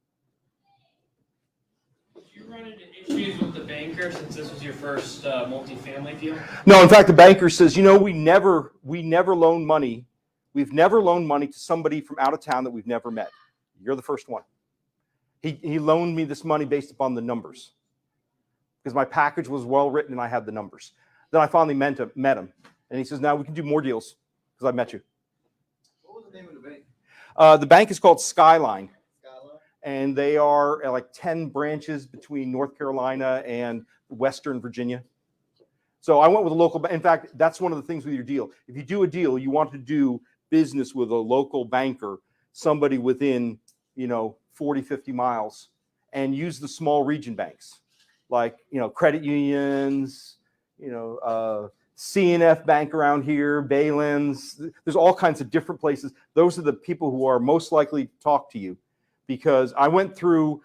Did you run into issues with the banker since this was your first multifamily deal? No, in fact, the banker says, you know, we never loan money. We've never loaned money to somebody from out of town that we've never met. You're the first one. He loaned me this money based upon the numbers because my package was well written and I had the numbers. Then I finally met him, and he says, now we can do more deals because I met you. What was the name of the bank? The bank is called Skyline. Skyline? And they are like 10 branches between North Carolina and Western Virginia. So I went with a local bank. In fact, that's one of the things with your deal. If you do a deal, you want to do business with a local banker, somebody within, 40, 50 miles, and use the small region banks like, credit unions, CNF Bank around here, Baylands. There's all kinds of different places. Those are the people who are most likely to talk to you, because I went through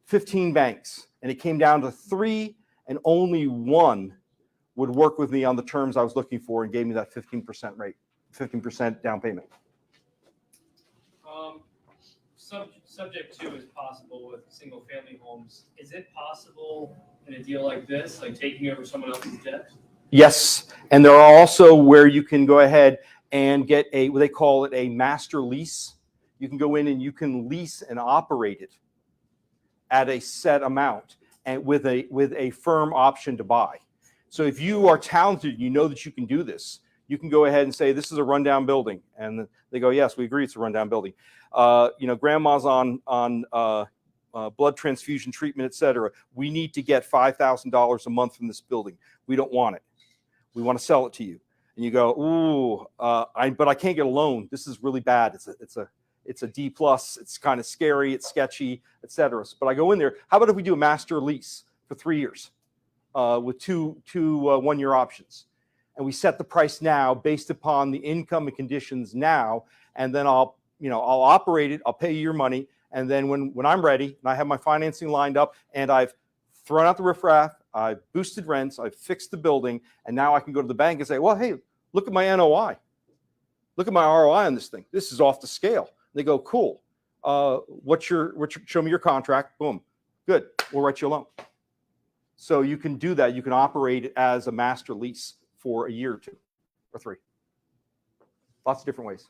15 banks and it came down to 3, and only one would work with me on the terms I was looking for and gave me that 15% rate, 15% down payment. Subject to is possible with single family homes. Is it possible in a deal like this, like taking over someone else's debt? Yes, and there are also where you can go ahead and get what they call it a master lease. You can go in and you can lease and operate it at a set amount and with a firm option to buy. So if you are talented, you know that you can do this. You can go ahead and say, this is a rundown building. And they go, yes, we agree it's a rundown building. Grandma's on blood transfusion treatment, et cetera. We need to get $5,000 a month from this building. We don't want it. We want to sell it to you. And you go, ooh, but I can't get a loan. This is really bad. It's a D+. It's kind of scary. It's sketchy, et cetera. But I go in there. How about if we do a master lease for 3 years with two 1-year options? And we set the price now based upon the income and conditions now. And then I'll operate it. I'll pay you your money. And then when I'm ready and I have my financing lined up and I've thrown out the riffraff, I've boosted rents, I've fixed the building, and now I can go to the bank and say, well, hey, look at my NOI. Look at my ROI on this thing. This is off the scale. They go, cool. show me your contract. Boom. Good. We'll write you a loan. So you can do that. You can operate as a master lease for a year or 2 or 3. Lots of different ways.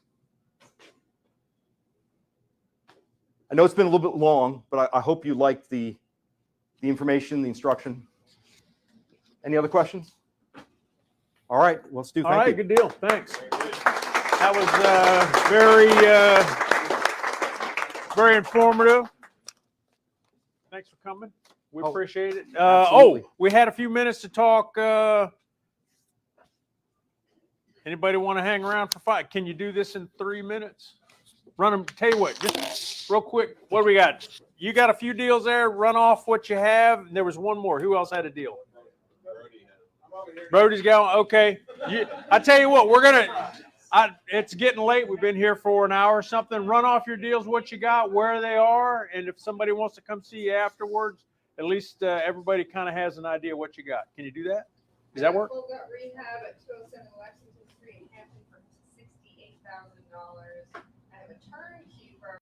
I know it's been a little bit long, but I hope you liked the information, the instruction. Any other questions? All right, let's do. All Thank right, you. good deal. Thanks. That was very informative. Thanks for coming. We Oh, appreciate it. absolutely. We had a few minutes to talk. Anybody want to hang around for 5? Can you do this in 3 minutes? Run them. Tell you what, just real quick. What do we got? You got a few deals there. Run off what you have. And there was one more. Who else had a deal? Brody's going. Okay. I tell you what, it's getting late. We've been here for an hour or something. Run off your deals, what you got, where they are, and if somebody wants to come see you afterwards, at least everybody kind of has an idea what you got. Can you do that? Does that work? Full gut rehab at 207 Lexington Street in Hampton for $68,000. I have a turnkey